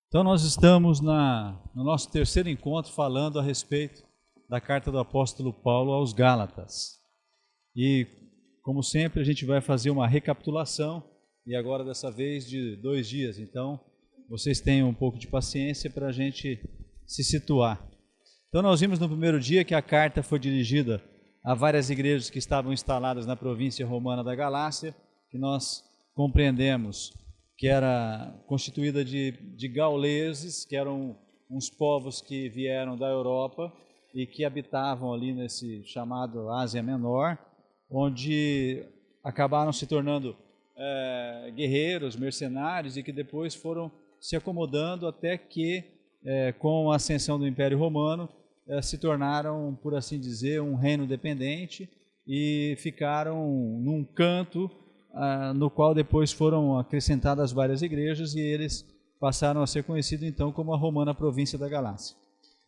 Então nós estamos no nosso terceiro encontro falando a respeito da carta do apóstolo Paulo aos Gálatas. E, como sempre, a gente vai fazer uma recapitulação, e agora dessa vez de 2 dias. Então, vocês tenham um pouco de paciência para a gente se situar. Então nós vimos no primeiro dia que a carta foi dirigida a várias igrejas que estavam instaladas na província romana da Galácia, que nós compreendemos que era constituída de gauleses, que eram uns povos que vieram da Europa e que habitavam ali nesse chamado Ásia Menor, onde acabaram se tornando guerreiros, mercenários, e que depois foram se acomodando até que, com a ascensão do Império Romano, se tornaram, por assim dizer, um reino dependente e ficaram num canto no qual depois foram acrescentadas várias igrejas e eles passaram a ser conhecidos então como a romana província da Galácia.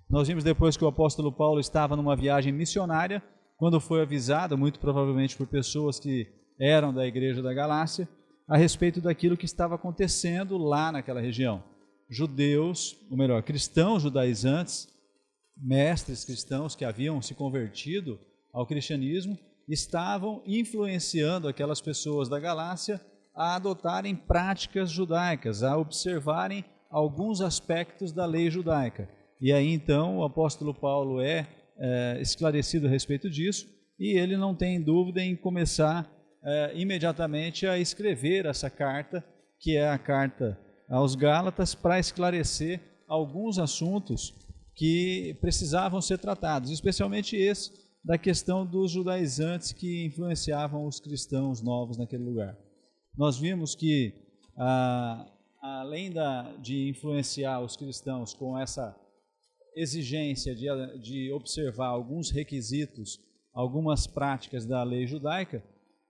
Nós vimos depois que o apóstolo Paulo estava numa viagem missionária, quando foi avisado, muito provavelmente por pessoas que eram da igreja da Galácia, a respeito daquilo que estava acontecendo lá naquela região. Judeus, ou melhor, cristãos judaizantes, mestres cristãos que haviam se convertido ao cristianismo, estavam influenciando aquelas pessoas da Galácia a adotarem práticas judaicas, a observarem alguns aspectos da lei judaica. E aí então o apóstolo Paulo é esclarecido a respeito disso, e ele não tem dúvida em começar imediatamente a escrever essa carta, que é a carta aos Gálatas, para esclarecer alguns assuntos que precisavam ser tratados, especialmente esse da questão dos judaizantes que influenciavam os cristãos novos naquele lugar. Nós vimos que, além de influenciar os cristãos com essa exigência de observar alguns requisitos, algumas práticas da lei judaica,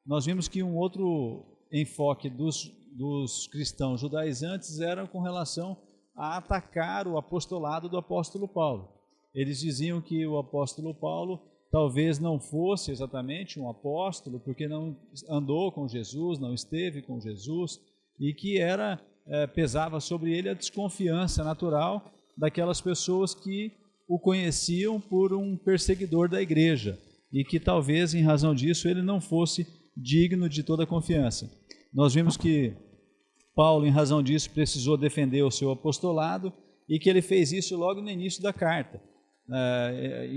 nós vimos que um outro enfoque dos cristãos judaizantes era com relação a atacar o apostolado do apóstolo Paulo. Eles diziam que o apóstolo Paulo talvez não fosse exatamente um apóstolo, porque não andou com Jesus, não esteve com Jesus, e que pesava sobre ele a desconfiança natural daquelas pessoas que o conheciam por um perseguidor da igreja, e que talvez, em razão disso, ele não fosse digno de toda confiança. Nós vimos que Paulo, em razão disso, precisou defender o seu apostolado, e que ele fez isso logo no início da carta.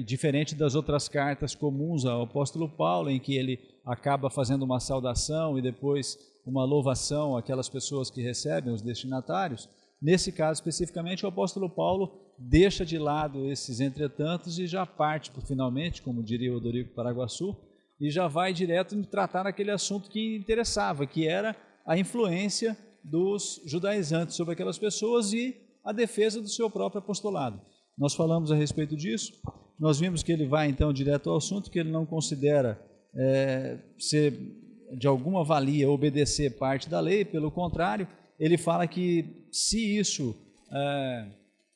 Diferente das outras cartas comuns ao apóstolo Paulo, em que ele acaba fazendo uma saudação e depois uma louvação àquelas pessoas que recebem, os destinatários, nesse caso especificamente o apóstolo Paulo deixa de lado esses entretantos e já parte finalmente, como diria o Odorico Paraguaçu, e já vai direto em tratar aquele assunto que interessava, que era a influência dos judaizantes sobre aquelas pessoas e a defesa do seu próprio apostolado. Nós falamos a respeito disso, nós vimos que ele vai então direto ao assunto, que ele não considera ser de alguma valia obedecer parte da lei, pelo contrário, ele fala que se isso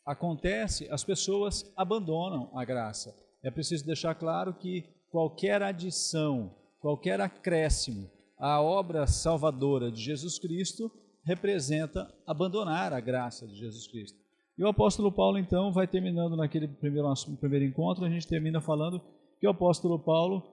acontece, as pessoas abandonam a graça. É preciso deixar claro que qualquer adição, qualquer acréscimo à obra salvadora de Jesus Cristo representa abandonar a graça de Jesus Cristo. E o apóstolo Paulo, então, vai terminando naquele primeiro encontro, a gente termina falando que o apóstolo Paulo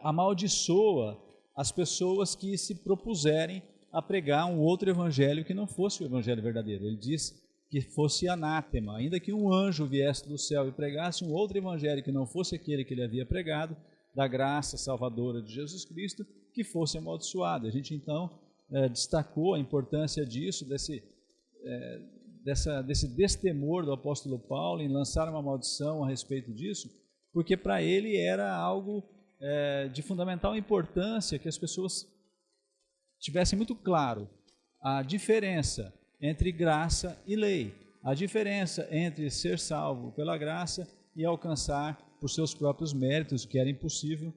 amaldiçoa as pessoas que se propuserem a pregar um outro evangelho que não fosse o evangelho verdadeiro. Ele diz que fosse anátema, ainda que um anjo viesse do céu e pregasse um outro evangelho que não fosse aquele que ele havia pregado, da graça salvadora de Jesus Cristo, que fosse amaldiçoado. A gente, então, destacou a importância disso, desse destemor do apóstolo Paulo em lançar uma maldição a respeito disso, porque para ele era algo de fundamental importância que as pessoas tivessem muito claro a diferença entre graça e lei, a diferença entre ser salvo pela graça e alcançar por seus próprios méritos, o que era impossível,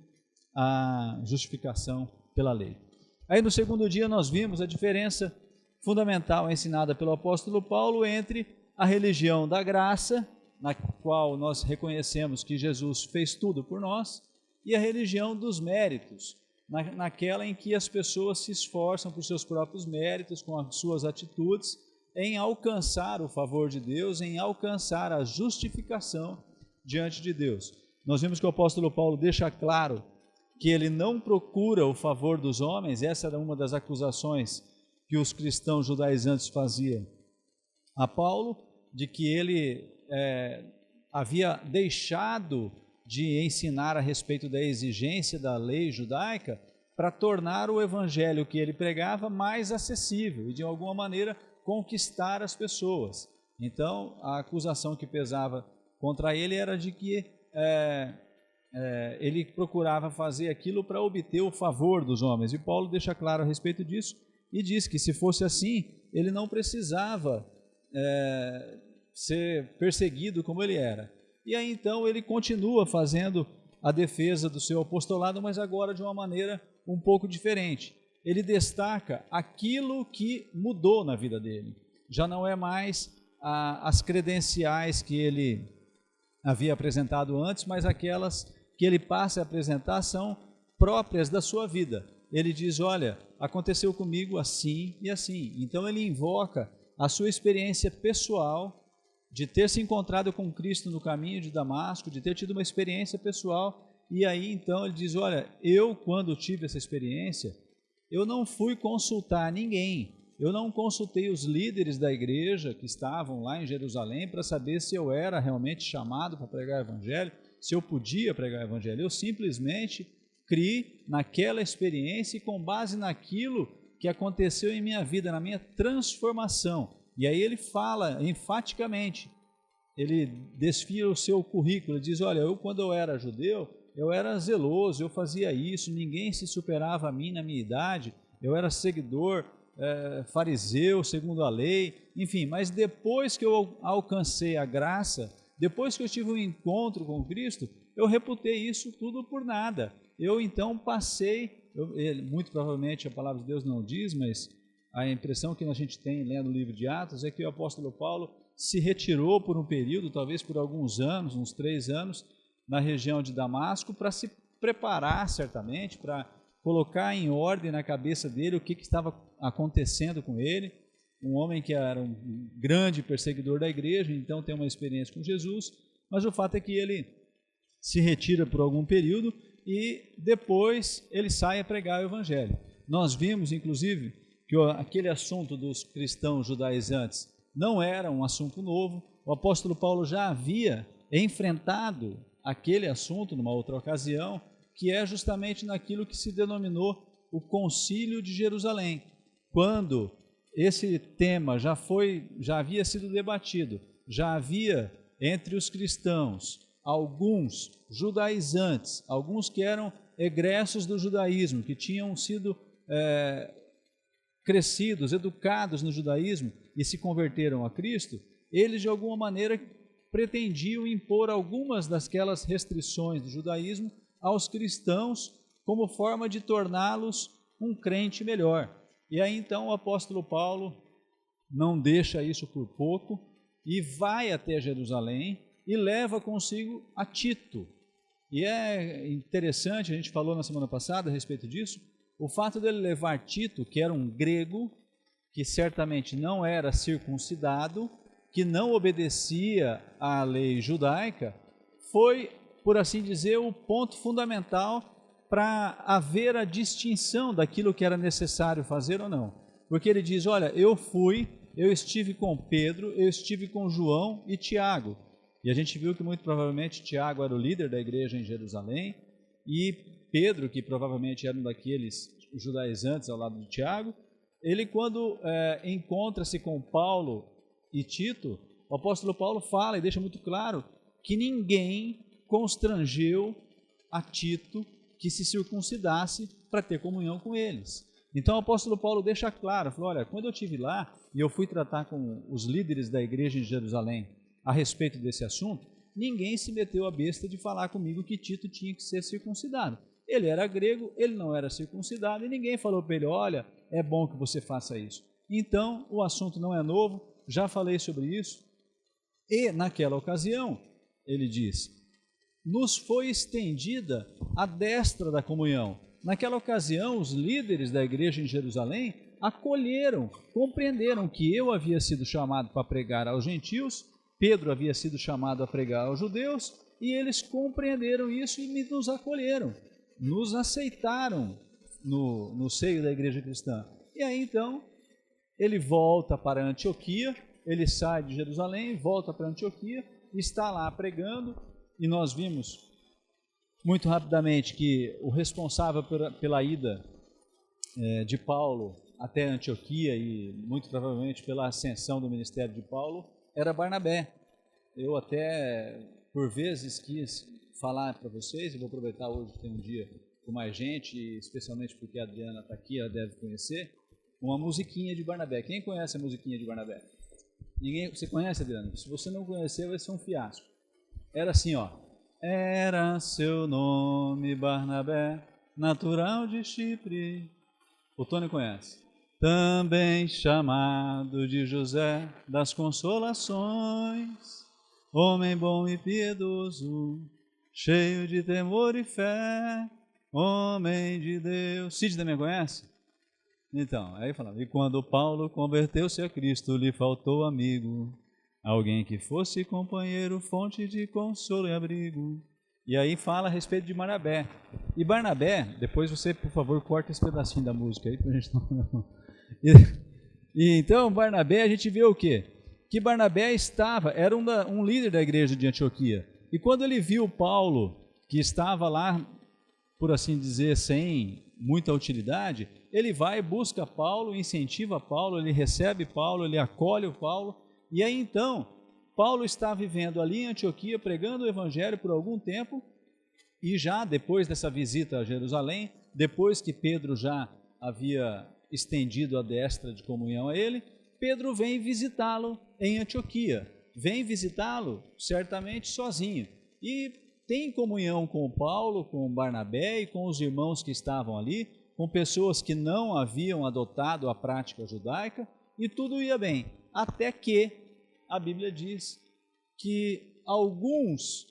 a justificação pela lei. Aí no segundo dia nós vimos a diferença fundamental ensinada pelo apóstolo Paulo entre a religião da graça, na qual nós reconhecemos que Jesus fez tudo por nós, e a religião dos méritos, naquela em que as pessoas se esforçam por seus próprios méritos, com as suas atitudes, em alcançar o favor de Deus, em alcançar a justificação diante de Deus. Nós vimos que o apóstolo Paulo deixa claro que ele não procura o favor dos homens. Essa era uma das acusações que os cristãos judaizantes faziam a Paulo, de que ele havia deixado de ensinar a respeito da exigência da lei judaica para tornar o evangelho que ele pregava mais acessível e, de alguma maneira, conquistar as pessoas. Então, a acusação que pesava contra ele era de que ele procurava fazer aquilo para obter o favor dos homens. E Paulo deixa claro a respeito disso e diz que, se fosse assim, ele não precisava ser perseguido como ele era. E aí, então, ele continua fazendo a defesa do seu apostolado, mas agora de uma maneira um pouco diferente. Ele destaca aquilo que mudou na vida dele. Já não é mais as credenciais que ele havia apresentado antes, mas aquelas que ele passa a apresentar são próprias da sua vida. Ele diz: olha, aconteceu comigo assim e assim. Então ele invoca a sua experiência pessoal de ter se encontrado com Cristo no caminho de Damasco, de ter tido uma experiência pessoal. E aí então ele diz: olha, eu, quando tive essa experiência, eu não fui consultar ninguém, eu não consultei os líderes da igreja que estavam lá em Jerusalém para saber se eu era realmente chamado para pregar o evangelho, se eu podia pregar o evangelho. Eu simplesmente criei naquela experiência e, com base naquilo que aconteceu em minha vida, na minha transformação. E aí ele fala enfaticamente, ele desfia o seu currículo, ele diz: olha, quando eu era judeu, eu era zeloso, eu fazia isso, ninguém se superava a mim na minha idade, eu era seguidor, fariseu segundo a lei, enfim, mas depois que eu alcancei a graça, depois que eu tive um encontro com Cristo, eu reputei isso tudo por nada. Eu então passei, muito provavelmente a palavra de Deus não diz, mas a impressão que a gente tem lendo o livro de Atos é que o apóstolo Paulo se retirou por um período, talvez por alguns anos, uns 3 anos, na região de Damasco, para se preparar certamente, para colocar em ordem na cabeça dele o que estava acontecendo com ele. Um homem que era um grande perseguidor da igreja, então tem uma experiência com Jesus, mas o fato é que ele se retira por algum período e depois ele sai a pregar o evangelho. Nós vimos, inclusive, que aquele assunto dos cristãos judaizantes não era um assunto novo. O apóstolo Paulo já havia enfrentado aquele assunto numa outra ocasião, que é justamente naquilo que se denominou o Concílio de Jerusalém, quando esse tema já havia sido debatido, já havia entre os cristãos alguns judaizantes, alguns que eram egressos do judaísmo, que tinham sido crescidos, educados no judaísmo e se converteram a Cristo. Eles de alguma maneira pretendiam impor algumas daquelas restrições do judaísmo aos cristãos como forma de torná-los um crente melhor. E aí então o apóstolo Paulo não deixa isso por pouco e vai até Jerusalém e leva consigo a Tito. E é interessante, a gente falou na semana passada a respeito disso, o fato dele levar Tito, que era um grego, que certamente não era circuncidado, que não obedecia à lei judaica, foi, por assim dizer, o ponto fundamental para haver a distinção daquilo que era necessário fazer ou não. Porque ele diz: olha, eu estive com Pedro, eu estive com João e Tiago. E a gente viu que muito provavelmente Tiago era o líder da igreja em Jerusalém, e Pedro, que provavelmente era um daqueles judaizantes ao lado de Tiago, ele, quando encontra-se com Paulo e Tito, o apóstolo Paulo fala e deixa muito claro que ninguém constrangeu a Tito que se circuncidasse para ter comunhão com eles. Então o apóstolo Paulo deixa claro, falou: olha, quando eu estive lá e eu fui tratar com os líderes da igreja em Jerusalém a respeito desse assunto, ninguém se meteu a besta de falar comigo que Tito tinha que ser circuncidado. Ele era grego, ele não era circuncidado, e ninguém falou para ele: olha, é bom que você faça isso. Então o assunto não é novo, já falei sobre isso, e naquela ocasião, ele diz, nos foi estendida a destra da comunhão. Naquela ocasião, os líderes da igreja em Jerusalém acolheram, compreenderam que eu havia sido chamado para pregar aos gentios, Pedro havia sido chamado a pregar aos judeus, e eles compreenderam isso e nos acolheram, nos aceitaram no seio da igreja cristã. E aí então, ele volta para Antioquia, ele sai de Jerusalém, volta para Antioquia, está lá pregando, e nós vimos muito rapidamente que o responsável pela ida de Paulo até Antioquia e muito provavelmente pela ascensão do ministério de Paulo era Barnabé. Eu até por vezes quis falar para vocês, e vou aproveitar hoje que tem um dia com mais gente, especialmente porque a Adriana está aqui, ela deve conhecer, uma musiquinha de Barnabé. Quem conhece a musiquinha de Barnabé? Ninguém, você conhece, Adriana? Se você não conhecer, vai ser um fiasco. Era assim, ó. Era seu nome Barnabé, natural de Chipre. O Tony conhece. Também chamado de José das Consolações, homem bom e piedoso, cheio de temor e fé, homem de Deus. Cid também conhece? Então, aí falava, e quando Paulo converteu-se a Cristo, lhe faltou amigo, alguém que fosse companheiro, fonte de consolo e abrigo. E aí fala a respeito de Barnabé. E Barnabé, depois você, por favor, corta esse pedacinho da música aí, pra gente não... E então, Barnabé, a gente vê o quê? Que Barnabé era um líder da igreja de Antioquia. E quando ele viu Paulo, que estava lá, por assim dizer, sem muita utilidade, ele vai, busca Paulo, incentiva Paulo, ele recebe Paulo, ele acolhe o Paulo. E aí então, Paulo está vivendo ali em Antioquia, pregando o evangelho por algum tempo, e já depois dessa visita a Jerusalém, depois que Pedro já havia estendido a destra de comunhão a ele, Pedro vem visitá-lo em Antioquia, vem visitá-lo certamente sozinho, e tem comunhão com Paulo, com Barnabé e com os irmãos que estavam ali, com pessoas que não haviam adotado a prática judaica, e tudo ia bem, até que a Bíblia diz que alguns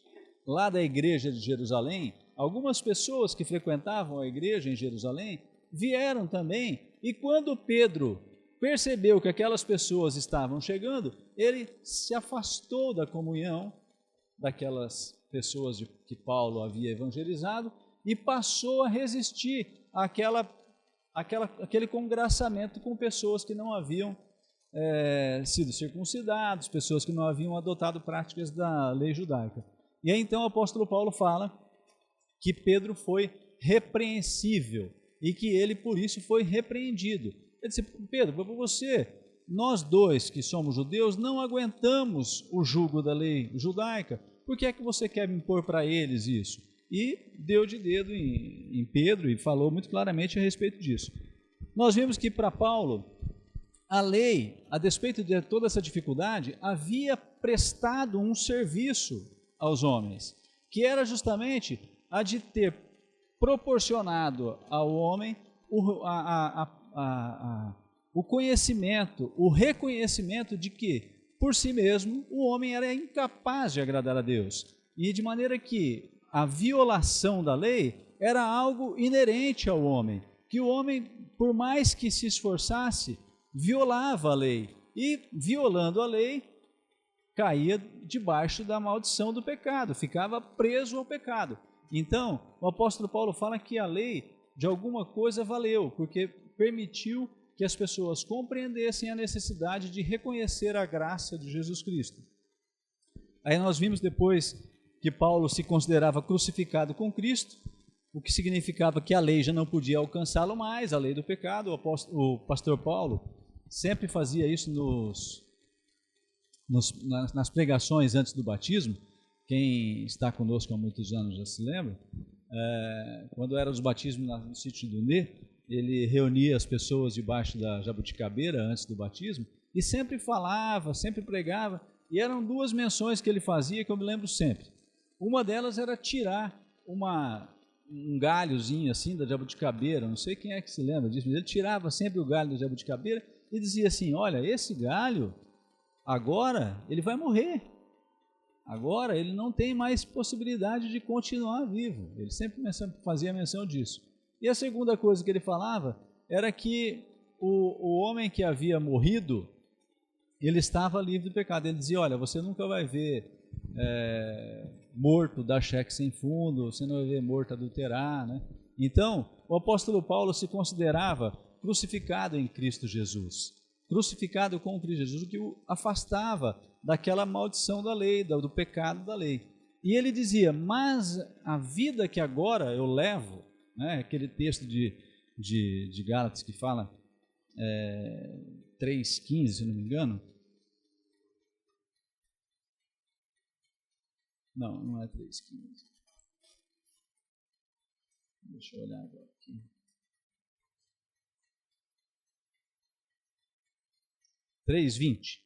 lá da igreja de Jerusalém, algumas pessoas que frequentavam a igreja em Jerusalém, vieram também, e quando Pedro percebeu que aquelas pessoas estavam chegando, ele se afastou da comunhão daquelas pessoas que Paulo havia evangelizado e passou a resistir àquele congraçamento com pessoas que não haviam sido circuncidados, pessoas que não haviam adotado práticas da lei judaica. E aí então o apóstolo Paulo fala que Pedro foi repreensível e que ele por isso foi repreendido. Ele disse, Pedro, para você, nós dois que somos judeus não aguentamos o jugo da lei judaica, por que é que você quer me impor para eles isso? E deu de dedo em Pedro e falou muito claramente a respeito disso. Nós vimos que para Paulo, a lei, a despeito de toda essa dificuldade, havia prestado um serviço aos homens, que era justamente a de ter proporcionado ao homem o conhecimento, o reconhecimento de que, por si mesmo, o homem era incapaz de agradar a Deus. E de maneira que a violação da lei era algo inerente ao homem, que o homem, por mais que se esforçasse, violava a lei. E, violando a lei, caía debaixo da maldição do pecado, ficava preso ao pecado. Então, o apóstolo Paulo fala que a lei, de alguma coisa, valeu, porque permitiu que as pessoas compreendessem a necessidade de reconhecer a graça de Jesus Cristo. Aí nós vimos depois que Paulo se considerava crucificado com Cristo, o que significava que a lei já não podia alcançá-lo mais, a lei do pecado. O pastor Paulo sempre fazia isso nas pregações antes do batismo. Quem está conosco há muitos anos já se lembra, quando eram os batismos no sítio do Nê, ele reunia as pessoas debaixo da jabuticabeira antes do batismo e sempre falava, sempre pregava, e eram duas menções que ele fazia que eu me lembro sempre. Uma delas era tirar um galhozinho assim da jabuticabeira, não sei quem é que se lembra disso, mas ele tirava sempre o galho da jabuticabeira e dizia assim, olha, esse galho, agora ele vai morrer. Agora ele não tem mais possibilidade de continuar vivo. Ele sempre fazia menção disso. E a segunda coisa que ele falava era que o homem que havia morrido, ele estava livre do pecado. Ele dizia, olha, você nunca vai ver morto dar cheque sem fundo, você não vai ver morto adulterar, né? Então, o apóstolo Paulo se considerava crucificado em Cristo Jesus, crucificado com Cristo Jesus, o que o afastava daquela maldição da lei, do pecado da lei. E ele dizia, mas a vida que agora eu levo, né, aquele texto de Gálatas que fala 3,15, se não me engano. Não é 3,15. Deixa eu olhar agora aqui. 3,20.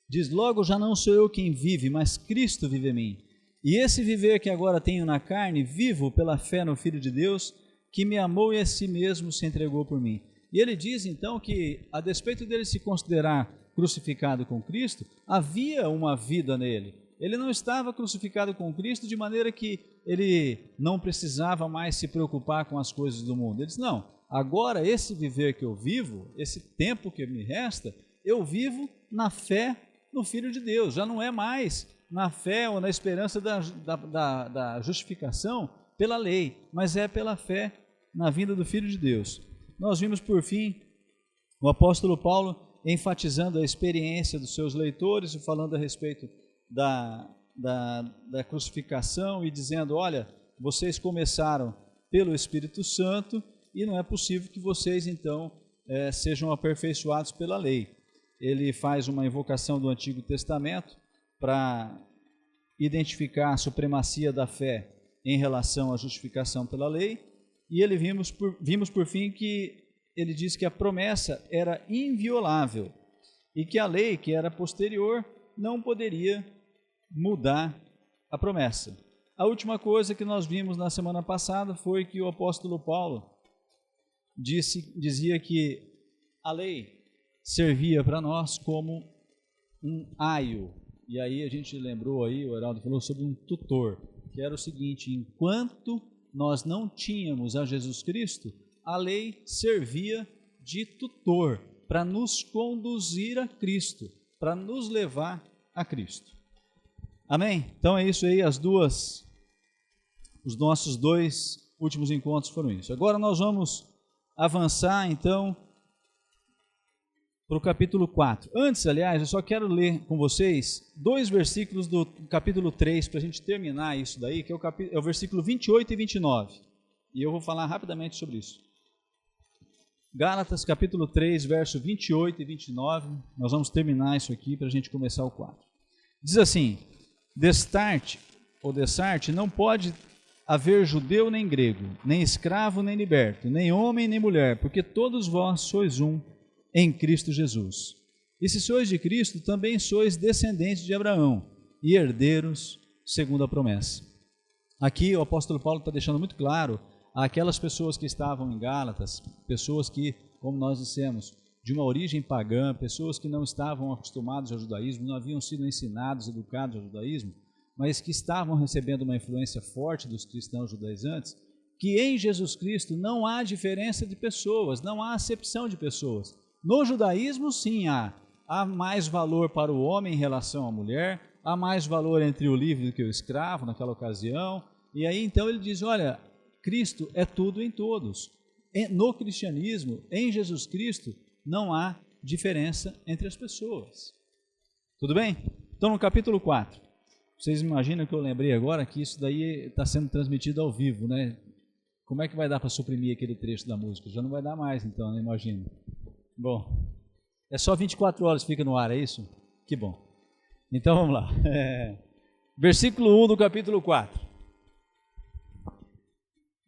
Diz, logo já não sou eu quem vive, mas Cristo vive em mim. E esse viver que agora tenho na carne, vivo pela fé no Filho de Deus, que me amou e a si mesmo se entregou por mim. E ele diz então que, a despeito dele se considerar crucificado com Cristo, havia uma vida nele. Ele não estava crucificado com Cristo de maneira que ele não precisava mais se preocupar com as coisas do mundo. Ele diz, não, agora esse viver que eu vivo, esse tempo que me resta, eu vivo na fé no Filho de Deus. Já não é mais na fé ou na esperança da justificação pela lei, mas é pela fé na vinda do Filho de Deus. Nós vimos, por fim, o apóstolo Paulo enfatizando a experiência dos seus leitores e falando a respeito da crucificação e dizendo, olha, vocês começaram pelo Espírito Santo e não é possível que vocês, então, sejam aperfeiçoados pela lei. Ele faz uma invocação do Antigo Testamento para identificar a supremacia da fé em relação à justificação pela lei, e vimos por fim que ele diz que a promessa era inviolável e que a lei, que era posterior, não poderia mudar a promessa. A última coisa que nós vimos na semana passada foi que o apóstolo Paulo dizia que a lei servia para nós como um aio. E aí a gente lembrou aí, o Heraldo falou sobre um tutor, que era o seguinte, enquanto nós não tínhamos a Jesus Cristo, a lei servia de tutor para nos conduzir a Cristo, para nos levar a Cristo. Amém? Então é isso aí, os nossos 2 últimos encontros foram isso. Agora nós vamos avançar então para o capítulo 4. Antes, aliás, eu só quero ler com vocês 2 versículos do capítulo 3 para a gente terminar isso daí, que é o versículo 28 e 29. E eu vou falar rapidamente sobre isso. Gálatas capítulo 3, verso 28 e 29. Nós vamos terminar isso aqui para a gente começar o 4. Diz assim, destarte não pode haver judeu nem grego, nem escravo nem liberto, nem homem nem mulher, porque todos vós sois um em Cristo Jesus. E se sois de Cristo, também sois descendentes de Abraão e herdeiros segundo a promessa. Aqui o apóstolo Paulo está deixando muito claro àquelas pessoas que estavam em Gálatas, pessoas que, como nós dissemos, de uma origem pagã, pessoas que não estavam acostumados ao judaísmo, não haviam sido ensinados, educados ao judaísmo, mas que estavam recebendo uma influência forte dos cristãos judaizantes, que em Jesus Cristo não há diferença de pessoas, não há acepção de pessoas. No judaísmo, sim, há mais valor para o homem em relação à mulher, há mais valor entre o livre do que o escravo naquela ocasião, e aí então ele diz, olha, Cristo é tudo em todos. No cristianismo, em Jesus Cristo, não há diferença entre as pessoas. Tudo bem? Então no capítulo 4, vocês imaginam que eu lembrei agora que isso daí está sendo transmitido ao vivo, né? Como é que vai dar para suprimir aquele trecho da música? Já não vai dar mais então, né? Imagino. Bom, é só 24 horas que fica no ar, é isso? Que bom. Então vamos lá. Versículo 1 do capítulo 4.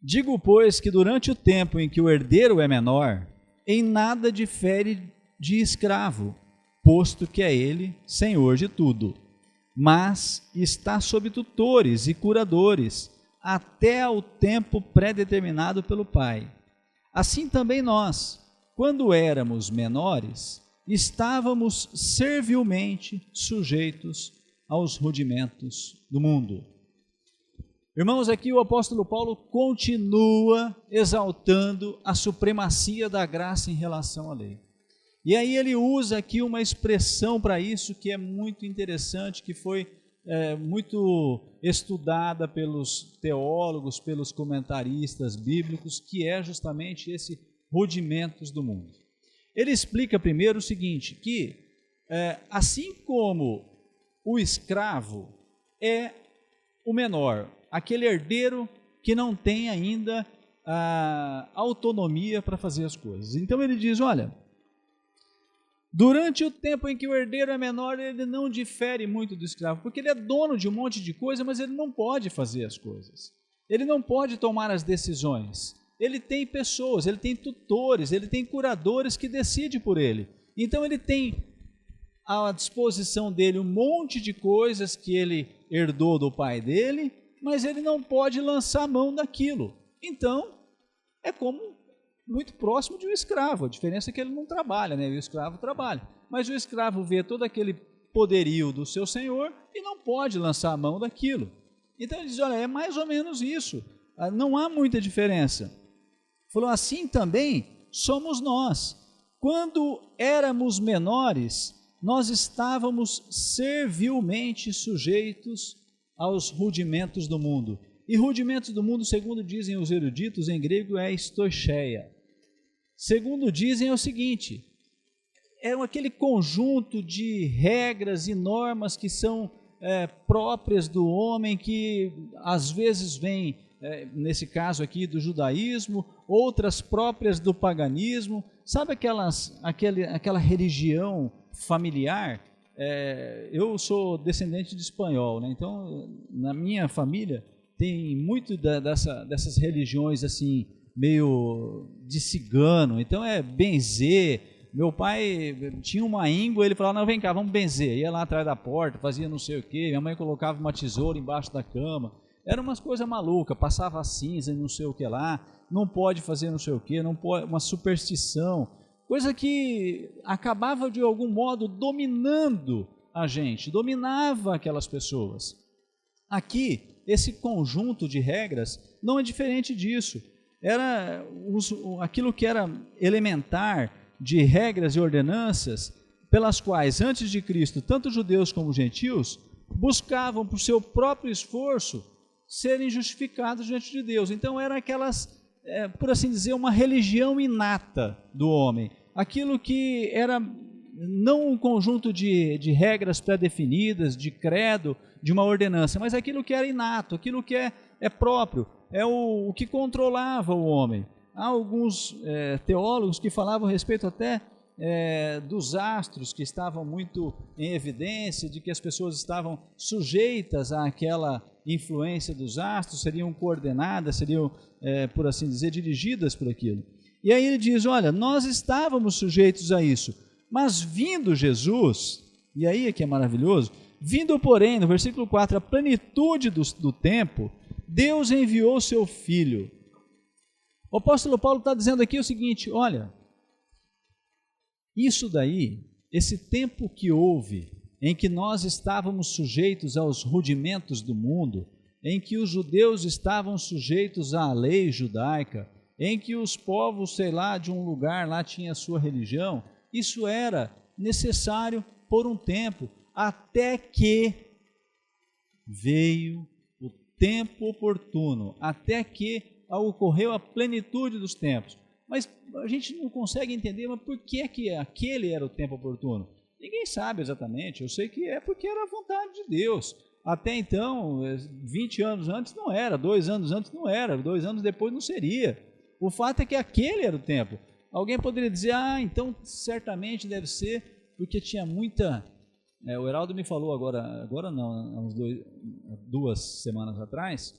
Digo, pois, que durante o tempo em que o herdeiro é menor, em nada difere de escravo, posto que é ele senhor de tudo, mas está sob tutores e curadores, até ao tempo pré-determinado pelo Pai. Assim também nós, quando éramos menores, estávamos servilmente sujeitos aos rudimentos do mundo. Irmãos, aqui o apóstolo Paulo continua exaltando a supremacia da graça em relação à lei. E aí ele usa aqui uma expressão para isso que é muito interessante, que foi muito estudada pelos teólogos, pelos comentaristas bíblicos, que é justamente esse rudimentos do mundo. Ele explica primeiro o seguinte, que assim como o escravo é o menor, aquele herdeiro que não tem ainda a autonomia para fazer as coisas. Então ele diz, olha, durante o tempo em que o herdeiro é menor, ele não difere muito do escravo, porque ele é dono de um monte de coisa, mas ele não pode fazer as coisas. Ele não pode tomar as decisões. Ele tem pessoas, ele tem tutores, ele tem curadores que decidem por ele. Então ele tem à disposição dele um monte de coisas que ele herdou do pai dele, mas ele não pode lançar a mão daquilo. Então, é como muito próximo de um escravo. A diferença é que ele não trabalha, né? O escravo trabalha. Mas o escravo vê todo aquele poderio do seu senhor e não pode lançar a mão daquilo. Então ele diz, olha, é mais ou menos isso. Não há muita diferença. Falou, assim também somos nós. Quando éramos menores, nós estávamos servilmente sujeitos aos rudimentos do mundo. E rudimentos do mundo, segundo dizem os eruditos, em grego é stoicheia. Segundo dizem é o seguinte, é aquele conjunto de regras e normas que são próprias do homem, que às vezes vêm, nesse caso aqui do judaísmo, outras próprias do paganismo. Sabe aquela religião familiar? Eu sou descendente de espanhol, né? Então na minha família tem muito dessas religiões assim, meio de cigano. Então é benzer. Meu pai tinha uma íngua, ele falava, não, vem cá, vamos benzer. Ia lá atrás da porta, fazia não sei o quê. Minha mãe colocava uma tesoura embaixo da cama. Era umas coisas malucas, passava cinza e não sei o que lá, não pode fazer não sei o que, não pode, uma superstição, coisa que acabava de algum modo dominando a gente, dominava aquelas pessoas. Aqui, esse conjunto de regras não é diferente disso. Era aquilo que era elementar de regras e ordenanças pelas quais, antes de Cristo, tanto judeus como gentios buscavam por seu próprio esforço serem justificados diante de Deus. Então eram aquelas, por assim dizer, uma religião inata do homem. Aquilo que era não um conjunto de regras pré-definidas, de credo, de uma ordenança, mas aquilo que era inato, aquilo que é próprio, é o que controlava o homem. Há alguns teólogos que falavam a respeito até dos astros, que estavam muito em evidência, de que as pessoas estavam sujeitas àquela influência dos astros, seriam coordenadas, seriam, por assim dizer, dirigidas por aquilo. E aí ele diz, olha, nós estávamos sujeitos a isso, mas vindo Jesus, e aí é que é maravilhoso, vindo porém, no versículo 4, a plenitude do tempo, Deus enviou seu Filho. O apóstolo Paulo está dizendo aqui o seguinte, olha, isso daí, esse tempo que houve, em que nós estávamos sujeitos aos rudimentos do mundo, em que os judeus estavam sujeitos à lei judaica, em que os povos, sei lá, de um lugar lá tinha a sua religião, isso era necessário por um tempo, até que veio o tempo oportuno, até que ocorreu a plenitude dos tempos. Mas a gente não consegue entender, mas por que aquele era o tempo oportuno? Ninguém sabe exatamente, eu sei que é porque era a vontade de Deus. Até então, 20 anos antes não era, 2 anos antes não era, 2 anos depois não seria. O fato é que aquele era o tempo. Alguém poderia dizer, então certamente deve ser porque tinha muita... o Heraldo me falou agora não, há uns 2 semanas atrás,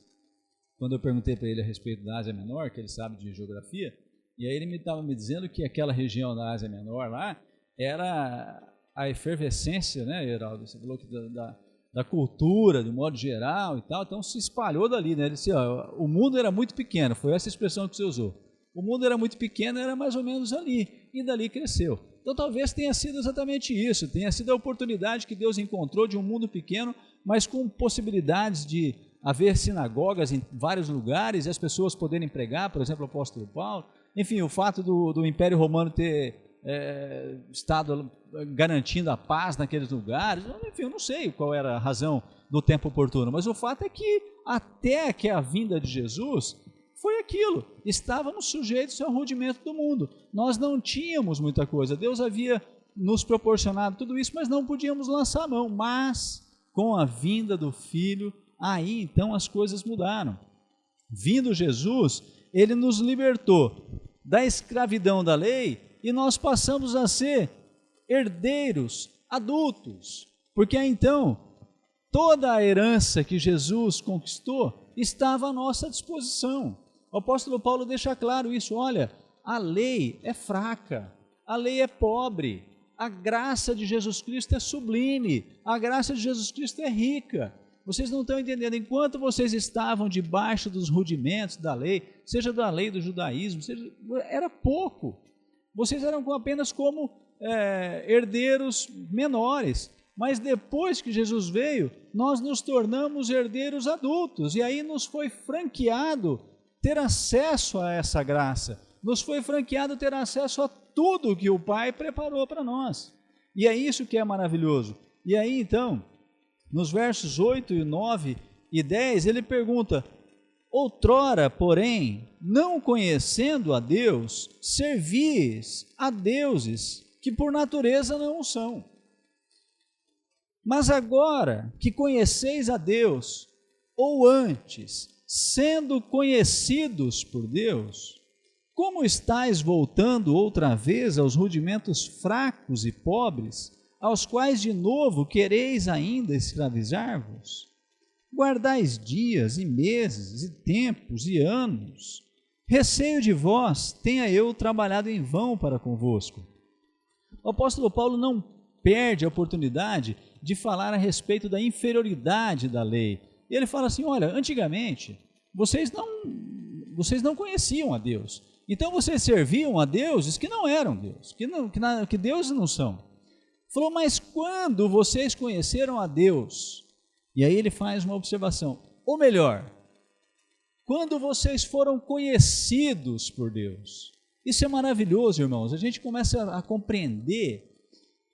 quando eu perguntei para ele a respeito da Ásia Menor, que ele sabe de geografia, e aí ele estava me dizendo que aquela região da Ásia Menor lá era a efervescência, né, Heraldo? Você falou que da cultura, de modo geral e tal, então se espalhou dali, né? Ele disse, o mundo era muito pequeno, foi essa expressão que você usou. O mundo era muito pequeno, era mais ou menos ali, e dali cresceu. Então talvez tenha sido exatamente isso, tenha sido a oportunidade que Deus encontrou de um mundo pequeno, mas com possibilidades de haver sinagogas em vários lugares e as pessoas poderem pregar, por exemplo, o apóstolo Paulo. Enfim, o fato do Império Romano ter estado garantindo a paz naqueles lugares. Enfim, eu não sei qual era a razão do tempo oportuno, mas o fato é que até que a vinda de Jesus foi aquilo, estávamos sujeitos ao rudimento do mundo, nós não tínhamos muita coisa, Deus havia nos proporcionado tudo isso, mas não podíamos lançar a mão, mas com a vinda do Filho, aí então as coisas mudaram. Vindo Jesus, ele nos libertou da escravidão da lei e nós passamos a ser herdeiros adultos, porque então toda a herança que Jesus conquistou estava à nossa disposição. O apóstolo Paulo deixa claro isso, olha, a lei é fraca, a lei é pobre, a graça de Jesus Cristo é sublime, a graça de Jesus Cristo é rica. Vocês não estão entendendo, enquanto vocês estavam debaixo dos rudimentos da lei, seja da lei do judaísmo, era pouco. Vocês eram apenas como herdeiros menores, mas depois que Jesus veio, nós nos tornamos herdeiros adultos, e aí nos foi franqueado ter acesso a essa graça, nos foi franqueado ter acesso a tudo que o Pai preparou para nós, e é isso que é maravilhoso. E aí então, nos versos 8, 9 e 10, ele pergunta, outrora, porém, não conhecendo a Deus, servis a deuses que por natureza não o são. Mas agora que conheceis a Deus, ou antes, sendo conhecidos por Deus, como estáis voltando outra vez aos rudimentos fracos e pobres, aos quais de novo quereis ainda escravizar-vos? Guardais dias e meses e tempos e anos. Receio de vós, tenha eu trabalhado em vão para convosco. O apóstolo Paulo não perde a oportunidade de falar a respeito da inferioridade da lei. E ele fala assim, olha, antigamente, vocês não conheciam a Deus. Então vocês serviam a deuses que não eram Deus, que deuses não são. Falou, mas quando vocês conheceram a Deus, e aí ele faz uma observação, ou melhor, quando vocês foram conhecidos por Deus. Isso é maravilhoso, irmãos, a gente começa a compreender,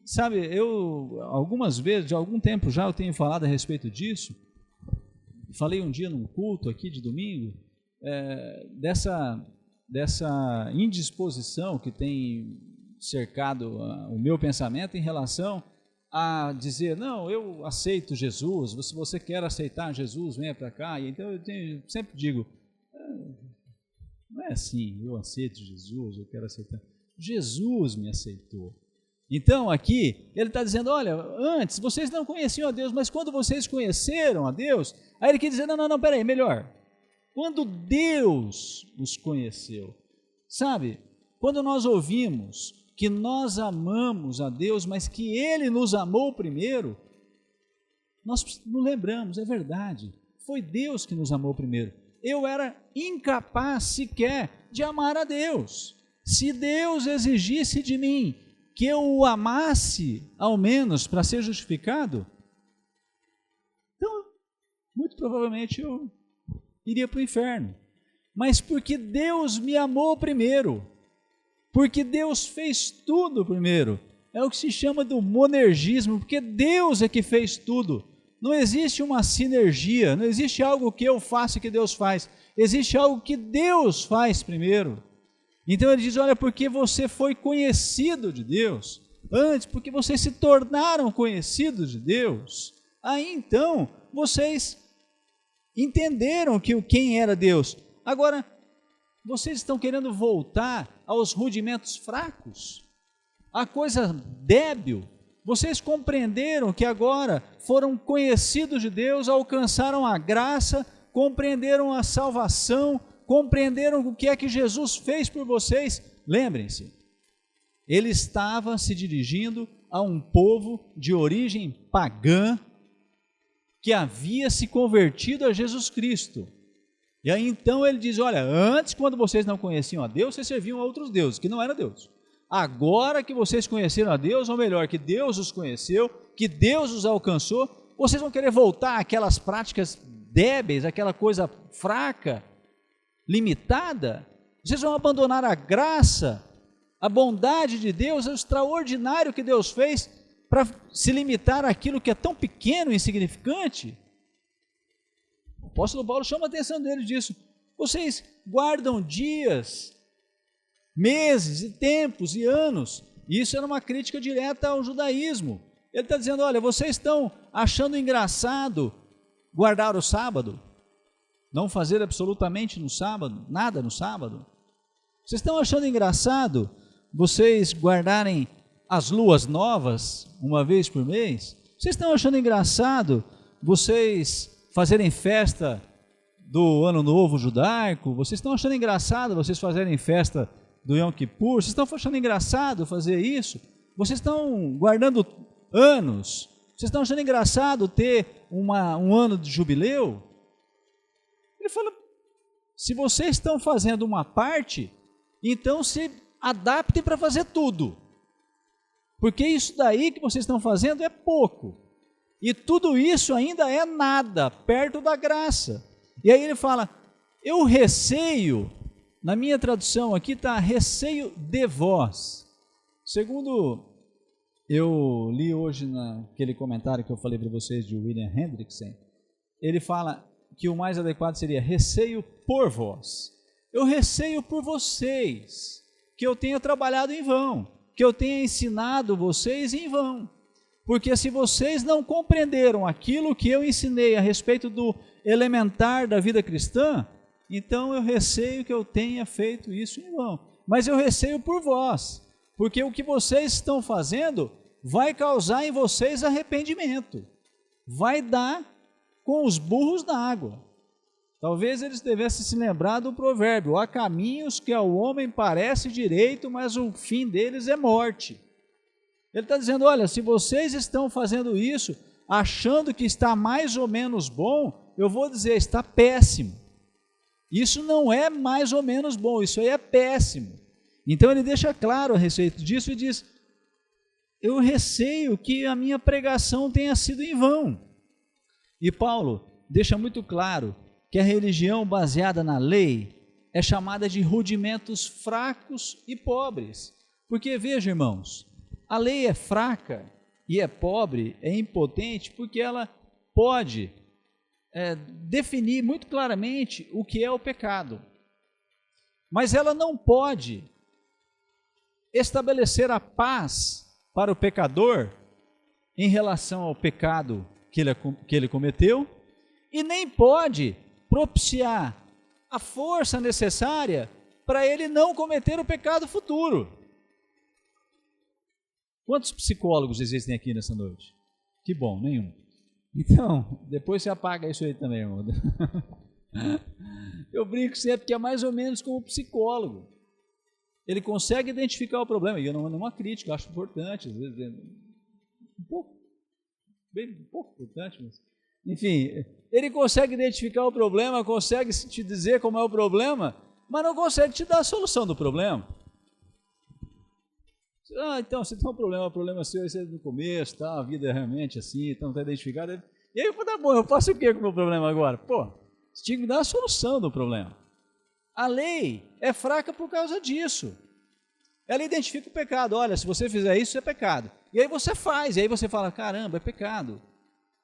sabe, eu algumas vezes, de algum tempo já eu tenho falado a respeito disso, falei um dia num culto aqui de domingo, dessa indisposição que tem cercado o meu pensamento em relação a dizer, não, eu aceito Jesus, se você quer aceitar Jesus, venha para cá. E então eu sempre digo, não é assim, eu aceito Jesus, eu quero aceitar. Jesus me aceitou. Então aqui ele está dizendo, olha, antes vocês não conheciam a Deus, mas quando vocês conheceram a Deus, aí ele quer dizer, não, peraí, melhor, quando Deus os conheceu, sabe, quando nós ouvimos que nós amamos a Deus, mas que Ele nos amou primeiro, nós nos lembramos, é verdade, foi Deus que nos amou primeiro. Eu era incapaz sequer de amar a Deus. Se Deus exigisse de mim que eu o amasse, ao menos, para ser justificado, então, muito provavelmente eu iria para o inferno. Mas porque Deus me amou primeiro, porque Deus fez tudo primeiro, é o que se chama do monergismo, porque Deus é que fez tudo. Não existe uma sinergia, não existe algo que eu faço que Deus faz, existe algo que Deus faz primeiro. Então ele diz, olha, porque você foi conhecido de Deus, antes, porque vocês se tornaram conhecidos de Deus, aí então vocês entenderam quem era Deus. Agora, vocês estão querendo voltar aos rudimentos fracos, a coisa débil. Vocês compreenderam que agora foram conhecidos de Deus, alcançaram a graça, compreenderam a salvação, compreenderam o que é que Jesus fez por vocês. Lembrem-se, ele estava se dirigindo a um povo de origem pagã que havia se convertido a Jesus Cristo. E aí então ele diz, olha, antes, quando vocês não conheciam a Deus, vocês serviam a outros deuses, que não era Deus. Agora que vocês conheceram a Deus, ou melhor, que Deus os conheceu, que Deus os alcançou, vocês vão querer voltar àquelas práticas débeis, aquela coisa fraca, limitada, vocês vão abandonar a graça, a bondade de Deus, o extraordinário que Deus fez, para se limitar àquilo que é tão pequeno e insignificante? O apóstolo Paulo chama a atenção deles disso. Vocês guardam dias, meses e tempos e anos. Isso era uma crítica direta ao judaísmo. Ele está dizendo, olha, vocês estão achando engraçado guardar o sábado, não fazer absolutamente no sábado, nada no sábado. Vocês estão achando engraçado vocês guardarem as luas novas uma vez por mês? Vocês estão achando engraçado vocês fazerem festa do Ano Novo Judaico? Vocês estão achando engraçado vocês fazerem festa do Yom Kippur? Vocês estão achando engraçado fazer isso? Vocês estão guardando anos? Vocês estão achando engraçado ter um ano de jubileu? Ele fala, se vocês estão fazendo uma parte, então se adaptem para fazer tudo. Porque isso daí que vocês estão fazendo é pouco. E tudo isso ainda é nada, perto da graça. E aí ele fala, eu receio, na minha tradução aqui está receio de vós. Segundo eu li hoje naquele comentário que eu falei para vocês de William Hendrickson, ele fala que o mais adequado seria receio por vós. Eu receio por vocês, que eu tenha trabalhado em vão, que eu tenha ensinado vocês em vão. Porque se vocês não compreenderam aquilo que eu ensinei a respeito do elementar da vida cristã, então eu receio que eu tenha feito isso em vão. Mas eu receio por vós, porque o que vocês estão fazendo vai causar em vocês arrependimento, vai dar com os burros na água. Talvez eles devessem se lembrar do provérbio, há caminhos que ao homem parece direito, mas o fim deles é morte. Ele está dizendo, olha, se vocês estão fazendo isso, achando que está mais ou menos bom, eu vou dizer, está péssimo. Isso não é mais ou menos bom, isso aí é péssimo. Então ele deixa claro a respeito disso e diz, eu receio que a minha pregação tenha sido em vão. E Paulo deixa muito claro que a religião baseada na lei é chamada de rudimentos fracos e pobres. Porque veja, irmãos, a lei é fraca e é pobre, é impotente, porque ela pode definir muito claramente o que é o pecado. Mas ela não pode estabelecer a paz para o pecador em relação ao pecado que ele cometeu, e nem pode propiciar a força necessária para ele não cometer o pecado futuro. Quantos psicólogos existem aqui nessa noite? Que bom, nenhum. Então, depois você apaga isso aí também, irmão. Eu brinco sempre que é mais ou menos como psicólogo. Ele consegue identificar o problema, e eu não é uma crítica, eu acho importante, às vezes um pouco importante, mas enfim, ele consegue identificar o problema, consegue te dizer como é o problema, mas não consegue te dar a solução do problema. Então, você tem um problema seu, esse é no começo, tá, a vida é realmente assim, então não está identificado. E aí eu falo, tá bom, eu faço o que com o meu problema agora? Pô, você tinha que me dar a solução do problema. A lei é fraca por causa disso. Ela identifica o pecado, olha, se você fizer isso, é pecado. E aí você faz, e aí você fala, caramba, é pecado.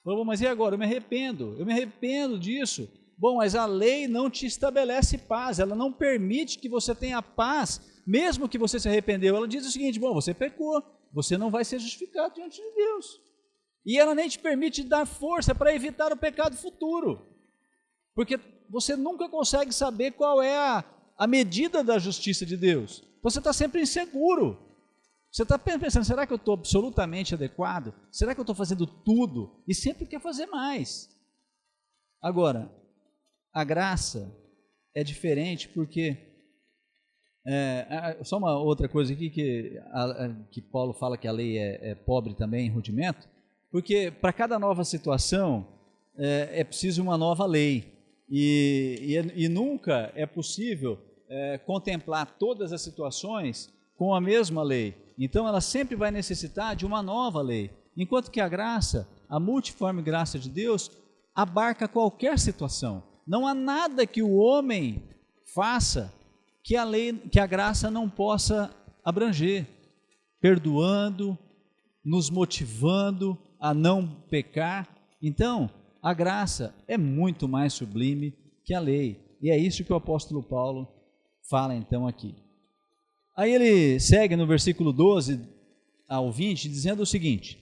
Bom, mas e agora? Eu me arrependo disso. Bom, mas a lei não te estabelece paz, ela não permite que você tenha paz, mesmo que você se arrependeu. Ela diz o seguinte, bom, você pecou, você não vai ser justificado diante de Deus. E ela nem te permite dar força para evitar o pecado futuro, porque você nunca consegue saber qual é a medida da justiça de Deus. Você está sempre inseguro. Você está pensando, será que eu estou absolutamente adequado? Será que eu estou fazendo tudo? E sempre quer fazer mais. Agora, a graça é diferente porque, só uma outra coisa aqui, que Paulo fala que a lei é pobre também, rudimento, porque para cada nova situação é preciso uma nova lei. E nunca é possível contemplar todas as situações com a mesma lei. Então ela sempre vai necessitar de uma nova lei. Enquanto que a graça, a multiforme graça de Deus, abarca qualquer situação. Não há nada que o homem faça que a graça não possa abranger, perdoando, nos motivando a não pecar. Então, a graça é muito mais sublime que a lei. E é isso que o apóstolo Paulo fala então aqui. Aí ele segue no versículo 12 ao 20, dizendo o seguinte: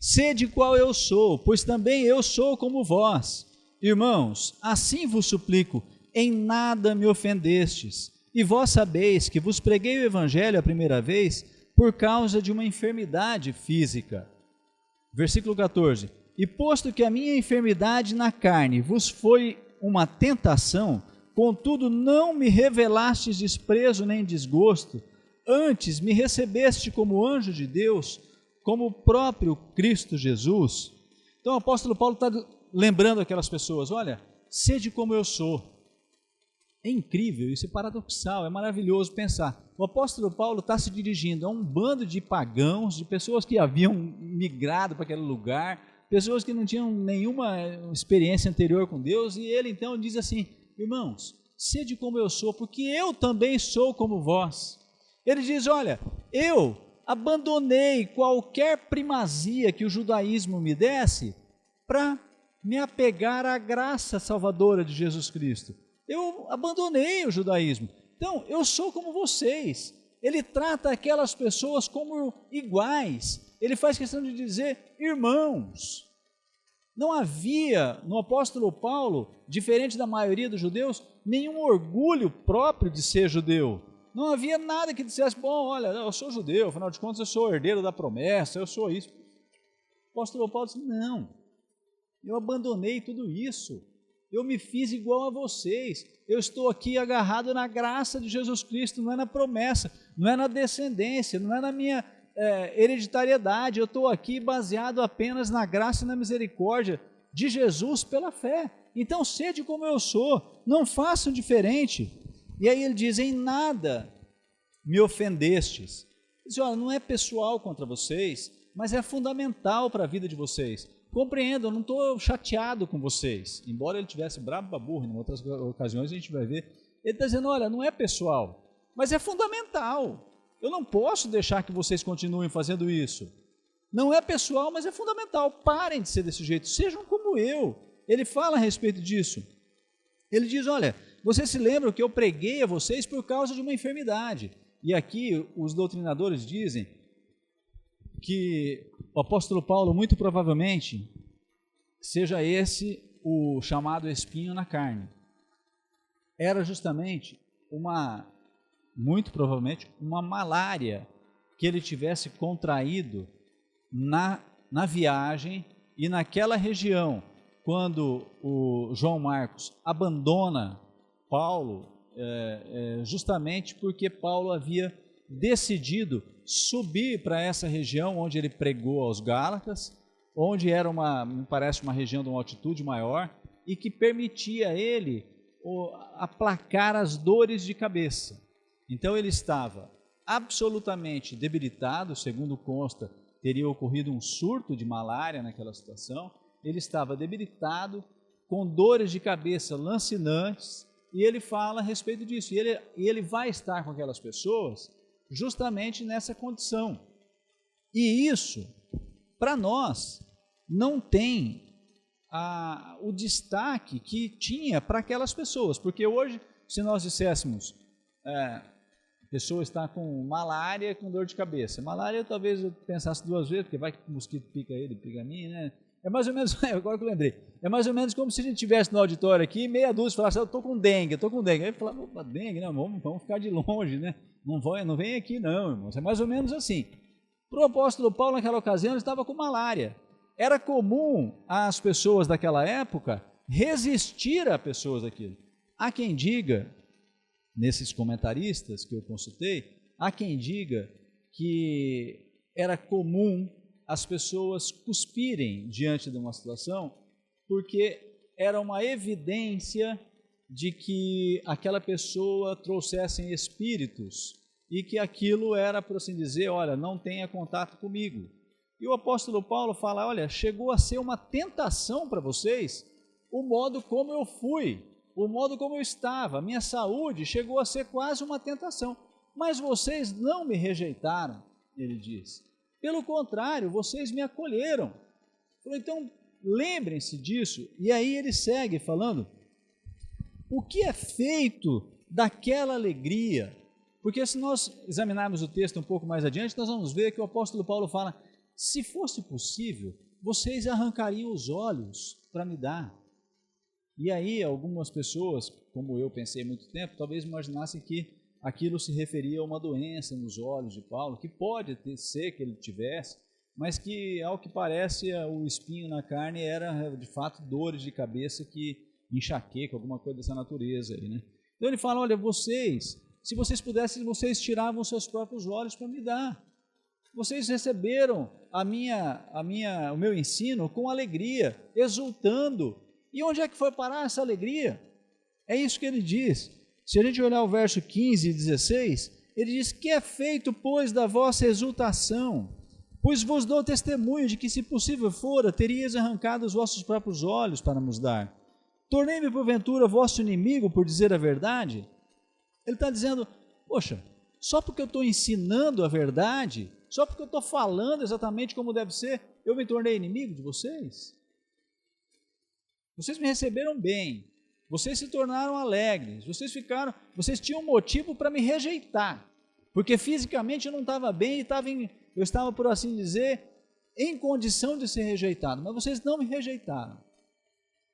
sede qual eu sou, pois também eu sou como vós. Irmãos, assim vos suplico, em nada me ofendestes. E vós sabeis que vos preguei o evangelho a primeira vez por causa de uma enfermidade física. Versículo 14: e posto que a minha enfermidade na carne vos foi uma tentação, contudo não me revelastes desprezo nem desgosto, antes me recebeste como anjo de Deus, como o próprio Cristo Jesus. Então o apóstolo Paulo está lembrando aquelas pessoas: olha, sede como eu sou. É incrível, isso é paradoxal, é maravilhoso pensar. O apóstolo Paulo está se dirigindo a um bando de pagãos, de pessoas que haviam migrado para aquele lugar, pessoas que não tinham nenhuma experiência anterior com Deus, e ele então diz assim: irmãos, sede como eu sou, porque eu também sou como vós. Ele diz: olha, eu abandonei qualquer primazia que o judaísmo me desse para me apegar à graça salvadora de Jesus Cristo. Eu abandonei o judaísmo. Então, eu sou como vocês. Ele trata aquelas pessoas como iguais. Ele faz questão de dizer irmãos. Não havia no apóstolo Paulo, diferente da maioria dos judeus, nenhum orgulho próprio de ser judeu. Não havia nada que dissesse: bom, olha, eu sou judeu, afinal de contas eu sou herdeiro da promessa, eu sou isso. O apóstolo Paulo disse: não, eu abandonei tudo isso. Eu me fiz igual a vocês, eu estou aqui agarrado na graça de Jesus Cristo, não é na promessa, não é na descendência, não é na minha hereditariedade, eu estou aqui baseado apenas na graça e na misericórdia de Jesus pela fé. Então sede como eu sou, não façam diferente. E aí ele diz: em nada me ofendestes. Ele diz: olha, não é pessoal contra vocês, mas é fundamental para a vida de vocês. Compreendo, eu não estou chateado com vocês, embora ele tivesse brabo para burro, em outras ocasiões a gente vai ver. Ele está dizendo: olha, não é pessoal, mas é fundamental. Eu não posso deixar que vocês continuem fazendo isso. Não é pessoal, mas é fundamental. Parem de ser desse jeito, sejam como eu. Ele fala a respeito disso. Ele diz: olha, vocês se lembram que eu preguei a vocês por causa de uma enfermidade. E aqui os doutrinadores dizem que o apóstolo Paulo, muito provavelmente, seja esse o chamado espinho na carne. Era justamente muito provavelmente, uma malária que ele tivesse contraído na viagem e naquela região, quando o João Marcos abandona Paulo, justamente porque Paulo havia decidido subir para essa região onde ele pregou aos Gálatas, onde era me parece uma região de uma altitude maior e que permitia a ele aplacar as dores de cabeça. Então ele estava absolutamente debilitado, segundo consta, teria ocorrido um surto de malária naquela situação. Ele estava debilitado, com dores de cabeça lancinantes, e ele fala a respeito disso. E ele vai estar com aquelas pessoas justamente nessa condição. E isso, para nós, não tem o destaque que tinha para aquelas pessoas, porque hoje, se nós disséssemos, a pessoa está com malária, com dor de cabeça. Malária, talvez eu pensasse duas vezes, porque vai que o mosquito pica ele, pica a mim, né? É mais ou menos, agora que eu lembrei, é mais ou menos como se a gente estivesse no auditório aqui, meia dúzia falasse: eu estou com dengue, Aí falava: opa, dengue, não, vamos ficar de longe, né? Não vem aqui não, irmãos. É mais ou menos assim. Para o apóstolo Paulo, naquela ocasião, ele estava com malária. Era comum às pessoas daquela época resistir a pessoas daquilo. Há quem diga, nesses comentaristas que eu consultei, há quem diga que era comum as pessoas cuspirem diante de uma situação, porque era uma evidência de que aquela pessoa trouxesse espíritos e que aquilo era, por assim dizer, olha, não tenha contato comigo. E o apóstolo Paulo fala, olha, chegou a ser uma tentação para vocês o modo como eu fui, o modo como eu estava, a minha saúde chegou a ser quase uma tentação. Mas vocês não me rejeitaram, ele diz. Pelo contrário, vocês me acolheram. Então, lembrem-se disso. E aí ele segue falando, o que é feito daquela alegria? Porque se nós examinarmos o texto um pouco mais adiante, nós vamos ver que o apóstolo Paulo fala, se fosse possível, vocês arrancariam os olhos para me dar. E aí algumas pessoas, como eu pensei há muito tempo, talvez imaginassem que aquilo se referia a uma doença nos olhos de Paulo, que pode ser que ele tivesse, mas que, ao que parece, o espinho na carne era, de fato, dores de cabeça que enxaqueca, alguma coisa dessa natureza aí, né? Então ele fala, olha, vocês, se vocês pudessem, vocês tiravam os seus próprios olhos para me dar. Vocês receberam o meu ensino com alegria, exultando. E onde é que foi parar essa alegria? É isso que ele diz. Se a gente olhar o verso 15 e 16, ele diz, que é feito, pois, da vossa exultação? Pois vos dou testemunho de que, se possível fora, teríeis arrancado os vossos próprios olhos para nos dar. Tornei-me, porventura, vosso inimigo por dizer a verdade? Ele está dizendo, poxa, só porque eu estou ensinando a verdade, só porque eu estou falando exatamente como deve ser, eu me tornei inimigo de vocês? Vocês me receberam bem, vocês se tornaram alegres, vocês tinham motivo para me rejeitar, porque fisicamente eu não estava bem e eu estava, por assim dizer, em condição de ser rejeitado, mas vocês não me rejeitaram.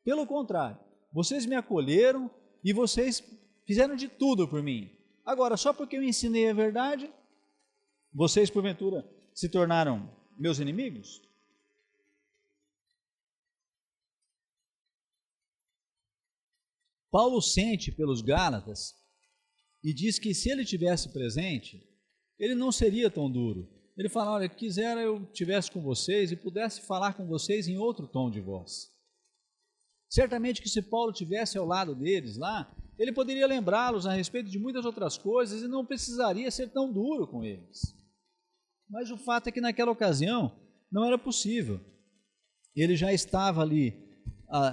Pelo contrário, vocês me acolheram e vocês fizeram de tudo por mim. Agora, só porque eu ensinei a verdade, vocês, porventura, se tornaram meus inimigos? Paulo sente pelos Gálatas e diz que se ele tivesse presente, ele não seria tão duro. Ele fala, olha, quisera eu estivesse com vocês e pudesse falar com vocês em outro tom de voz. Certamente que se Paulo estivesse ao lado deles lá, ele poderia lembrá-los a respeito de muitas outras coisas e não precisaria ser tão duro com eles. Mas o fato é que naquela ocasião não era possível. Ele já estava ali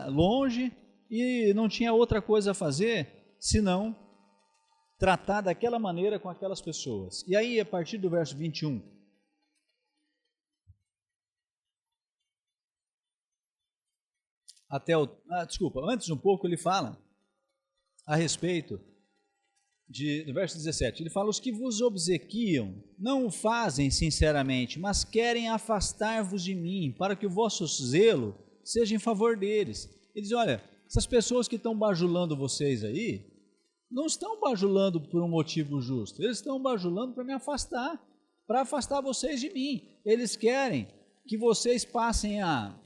longe e não tinha outra coisa a fazer senão tratar daquela maneira com aquelas pessoas. E aí, a partir do verso 21, antes um pouco ele fala a respeito do verso 17, ele fala, os que vos obsequiam não o fazem sinceramente, mas querem afastar-vos de mim, para que o vosso zelo seja em favor deles. Ele diz, olha, essas pessoas que estão bajulando vocês aí, não estão bajulando por um motivo justo, eles estão bajulando para me afastar, para afastar vocês de mim. Eles querem que vocês passem a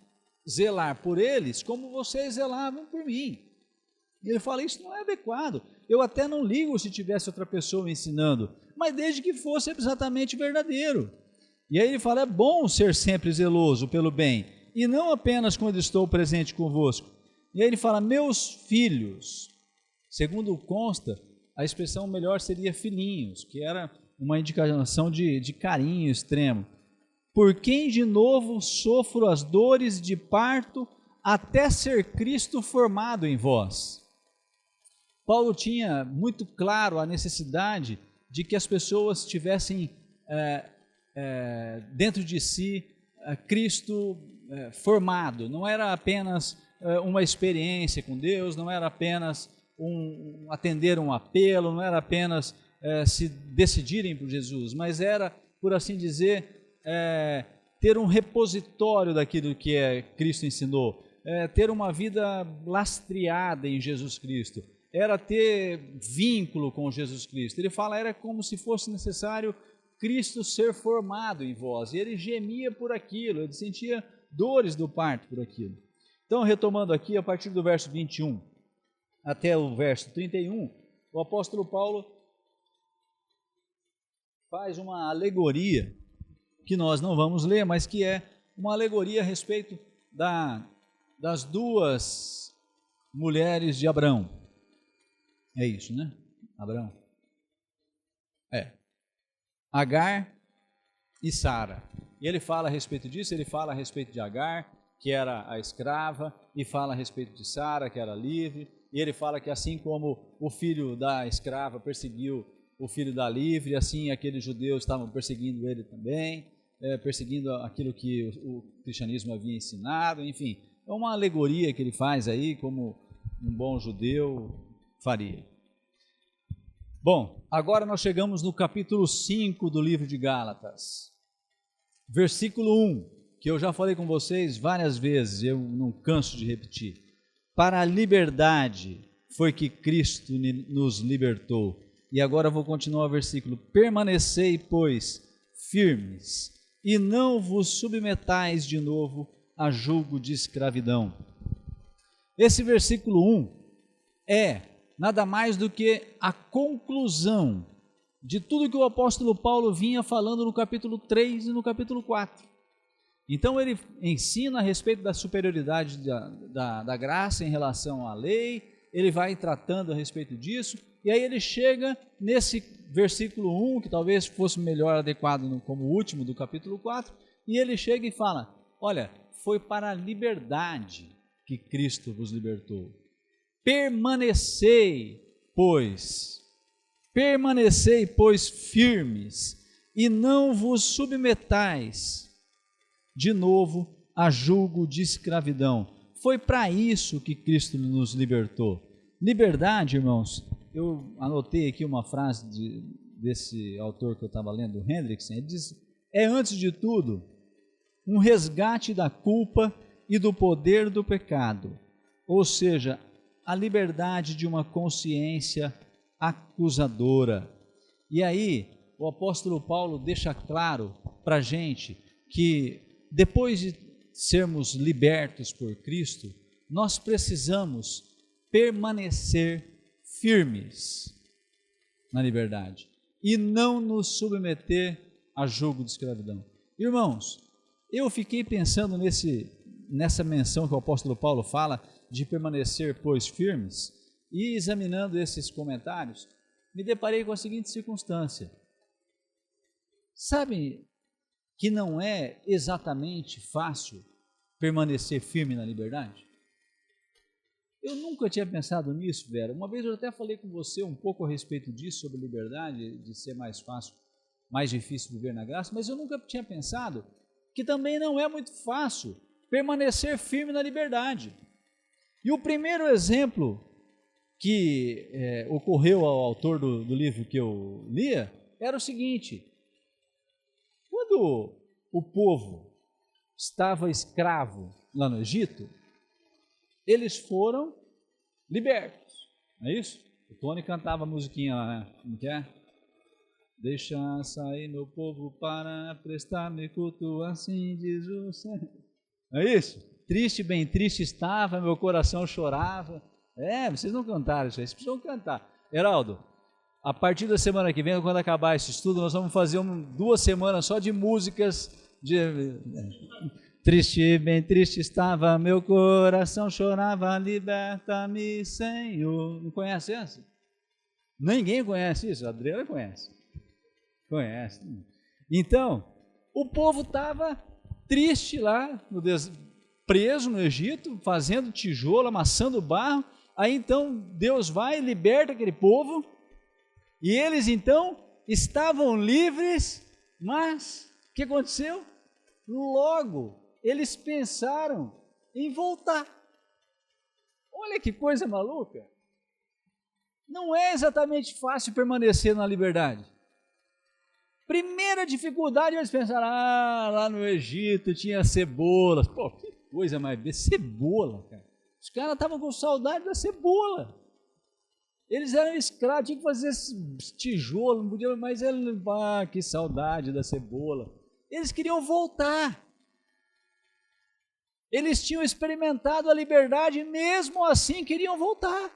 zelar por eles como vocês zelavam por mim. E ele fala, isso não é adequado. Eu até não ligo se tivesse outra pessoa ensinando, mas desde que fosse exatamente verdadeiro. E aí ele fala, é bom ser sempre zeloso pelo bem, e não apenas quando estou presente convosco. E aí ele fala, meus filhos, segundo consta, a expressão melhor seria filhinhos, que era uma indicação de carinho extremo. Por quem de novo sofro as dores de parto, até ser Cristo formado em vós. Paulo tinha muito claro a necessidade de que as pessoas tivessem dentro de si Cristo formado. Não era apenas uma experiência com Deus, não era apenas atender um apelo, não era apenas se decidirem por Jesus, mas era, por assim dizer, ter um repositório daquilo que Cristo ensinou, ter uma vida lastreada em Jesus Cristo, era ter vínculo com Jesus Cristo. Ele fala, era como se fosse necessário Cristo ser formado em vós, e ele gemia por aquilo, ele sentia dores do parto por aquilo. Então, retomando aqui, a partir do verso 21 até o verso 31, o apóstolo Paulo faz uma alegoria, que nós não vamos ler, mas que é uma alegoria a respeito das duas mulheres de Abrão. É isso, né? Abrão. Agar e Sara. E ele fala a respeito disso, ele fala a respeito de Agar, que era a escrava, e fala a respeito de Sara, que era livre, e ele fala que assim como o filho da escrava perseguiu o filho da livre, assim aqueles judeus estavam perseguindo ele também, perseguindo aquilo que o cristianismo havia ensinado, enfim, é uma alegoria que ele faz aí, como um bom judeu faria. Bom, agora nós chegamos no capítulo 5 do livro de Gálatas, versículo 1, que eu já falei com vocês várias vezes, eu não canso de repetir. Para a liberdade foi que Cristo nos libertou. E agora eu vou continuar o versículo. Permanecei, pois, firmes, e não vos submetais de novo a julgo de escravidão. Esse versículo 1 é nada mais do que a conclusão de tudo que o apóstolo Paulo vinha falando no capítulo 3 e no capítulo 4. Então ele ensina a respeito da superioridade da graça em relação à lei, ele vai tratando a respeito disso, e aí ele chega nesse versículo 1, que talvez fosse melhor adequado como último do capítulo 4, e ele chega e fala, olha, foi para a liberdade que Cristo vos libertou. Permanecei, pois firmes, e não vos submetais de novo a julgo de escravidão. Foi para isso que Cristo nos libertou. Liberdade, irmãos, eu anotei aqui uma frase desse autor que eu estava lendo, Hendrickson, ele diz, é antes de tudo um resgate da culpa e do poder do pecado, ou seja, a liberdade de uma consciência acusadora. E aí, o apóstolo Paulo deixa claro para a gente que depois de sermos libertos por Cristo, nós precisamos permanecer firmes na liberdade e não nos submeter a julgo de escravidão. Irmãos, eu fiquei pensando nessa menção que o apóstolo Paulo fala de permanecer, pois, firmes, e examinando esses comentários, me deparei com a seguinte circunstância. Sabe que não é exatamente fácil permanecer firme na liberdade? Eu nunca tinha pensado nisso, Vera. Uma vez eu até falei com você um pouco a respeito disso, sobre liberdade, de ser mais fácil, mais difícil viver na graça, mas eu nunca tinha pensado que também não é muito fácil permanecer firme na liberdade. E o primeiro exemplo que ocorreu ao autor do livro que eu lia era o seguinte: quando o povo estava escravo lá no Egito, eles foram libertos, não é isso? O Tony cantava a musiquinha lá, né? Como que é? Deixa sair meu povo para prestar-me culto, assim diz o Senhor. Não é isso? Triste, bem triste estava, meu coração chorava. Vocês não cantaram isso aí, vocês precisam cantar. Heraldo, a partir da semana que vem, quando acabar esse estudo, nós vamos fazer 2 semanas só de músicas triste, bem triste estava, meu coração chorava, liberta-me, Senhor. Não conhece essa? Ninguém conhece isso, a Adriana conhece. Conhece. Então, o povo estava triste lá, preso no Egito, fazendo tijolo, amassando barro. Aí então Deus vai e liberta aquele povo, e eles então estavam livres, mas o que aconteceu? Logo eles pensaram em voltar. Olha que coisa maluca. Não é exatamente fácil permanecer na liberdade. Primeira dificuldade, eles pensaram, lá no Egito tinha cebolas. Pô, que coisa mais besta, cebola, cara. Os caras estavam com saudade da cebola. Eles eram escravos, tinham que fazer esse tijolo, não podia, mas ele, que saudade da cebola. Eles queriam voltar. Eles tinham experimentado a liberdade, mesmo assim queriam voltar.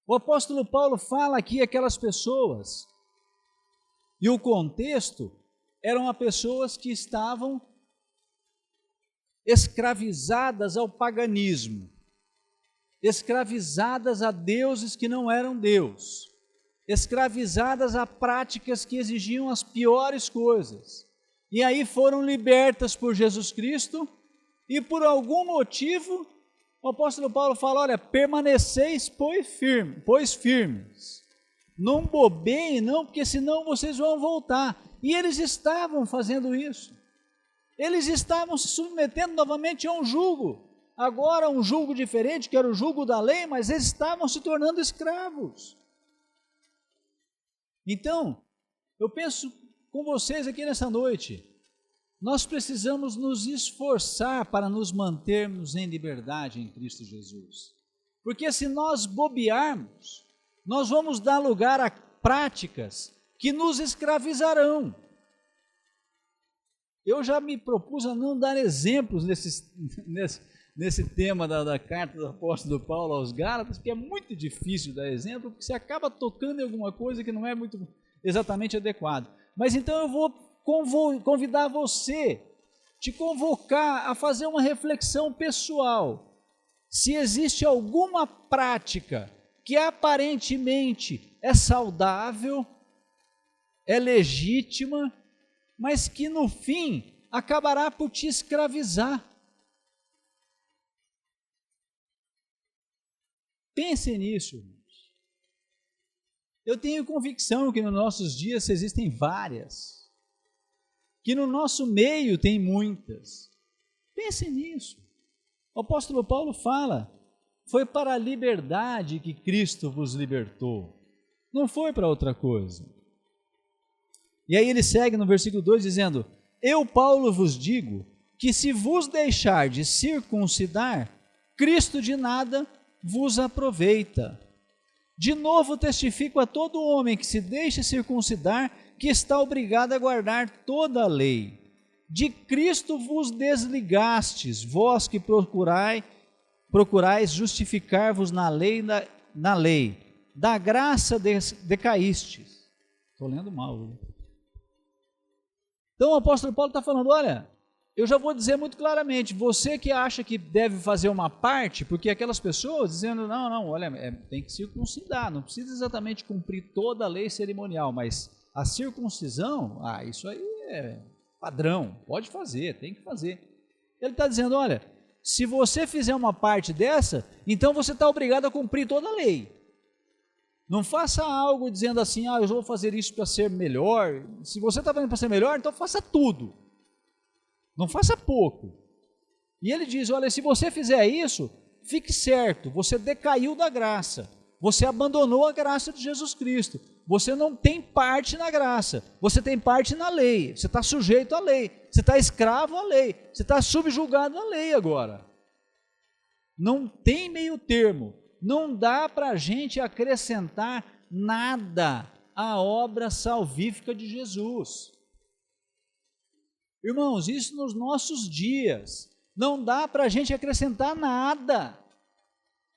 O apóstolo Paulo fala aqui aquelas pessoas, e o contexto eram pessoas que estavam escravizadas ao paganismo, escravizadas a deuses que não eram Deus, escravizadas a práticas que exigiam as piores coisas. e aí foram libertas por Jesus Cristo, e por algum motivo, o apóstolo Paulo fala, olha, permaneceis, pois firmes, não bobeiem não, porque senão vocês vão voltar. E eles estavam fazendo isso, eles estavam se submetendo novamente a um jugo, agora um jugo diferente, que era o jugo da lei, mas eles estavam se tornando escravos. Então, eu penso com vocês aqui nessa noite, nós precisamos nos esforçar para nos mantermos em liberdade em Cristo Jesus. Porque se nós bobearmos, nós vamos dar lugar a práticas que nos escravizarão. Eu já me propus a não dar exemplos nesse tema da carta do apóstolo Paulo aos Gálatas, porque é muito difícil dar exemplo, porque você acaba tocando em alguma coisa que não é muito exatamente adequado. Mas então eu vou convidar você, te convocar a fazer uma reflexão pessoal. Se existe alguma prática que aparentemente é saudável, é legítima, mas que no fim acabará por te escravizar. Pense nisso, irmãos. Eu tenho convicção que nos nossos dias existem várias, que no nosso meio tem muitas. Pense nisso. O apóstolo Paulo fala, foi para a liberdade que Cristo vos libertou, não foi para outra coisa. E aí ele segue no versículo 2 dizendo, eu, Paulo, vos digo, que se vos deixardes circuncidar, Cristo de nada vos aproveita. De novo testifico a todo homem que se deixa circuncidar, que está obrigado a guardar toda a lei. De Cristo vos desligastes, vós que procurais justificar-vos na lei, da graça decaístes. Estou lendo mal. Viu? Então o apóstolo Paulo está falando, olha, eu já vou dizer muito claramente, você que acha que deve fazer uma parte, porque aquelas pessoas dizendo, não, olha, tem que circuncidar, não precisa exatamente cumprir toda a lei cerimonial, mas a circuncisão, isso aí é padrão, pode fazer, tem que fazer. Ele está dizendo, olha, se você fizer uma parte dessa, então você está obrigado a cumprir toda a lei. Não faça algo dizendo assim, eu vou fazer isso para ser melhor. Se você está fazendo para ser melhor, então faça tudo. Não faça pouco. E ele diz, olha, se você fizer isso, fique certo, você decaiu da graça. Você abandonou a graça de Jesus Cristo. Você não tem parte na graça. Você tem parte na lei. Você está sujeito à lei. Você está escravo à lei. Você está subjugado à lei agora. Não tem meio termo. Não dá para a gente acrescentar nada à obra salvífica de Jesus. Irmãos, isso nos nossos dias. Não dá para a gente acrescentar nada.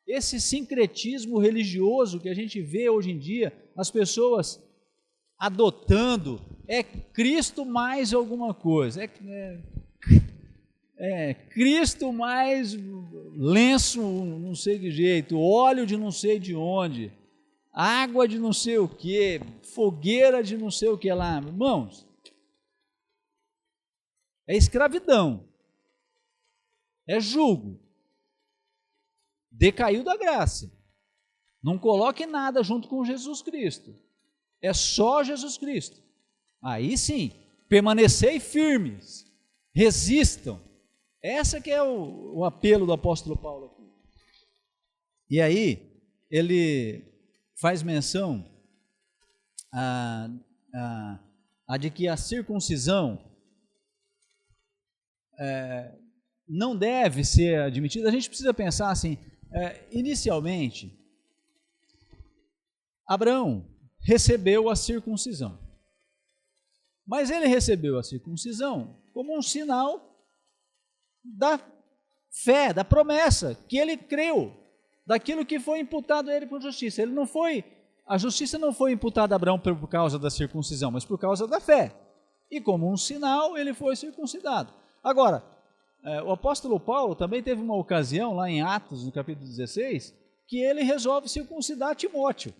Esse sincretismo religioso que a gente vê hoje em dia, as pessoas adotando, é Cristo mais alguma coisa, Cristo mais lenço não sei de jeito, óleo de não sei de onde, água de não sei o que, fogueira de não sei o que lá, irmãos, é escravidão, é jugo, decaiu da graça. Não coloque nada junto com Jesus Cristo. É só Jesus Cristo. Aí sim, permanecei firmes, resistam. Essa que é o apelo do apóstolo Paulo aqui. E aí, ele faz menção a de que a circuncisão não deve ser admitida. A gente precisa pensar assim, inicialmente, Abraão recebeu a circuncisão, mas ele recebeu a circuncisão como um sinal da fé, da promessa, que ele creu, daquilo que foi imputado a ele por justiça. A justiça não foi imputada a Abraão por causa da circuncisão, mas por causa da fé, e como um sinal ele foi circuncidado. Agora, o apóstolo Paulo também teve uma ocasião, lá em Atos, no capítulo 16, que ele resolve circuncidar Timóteo,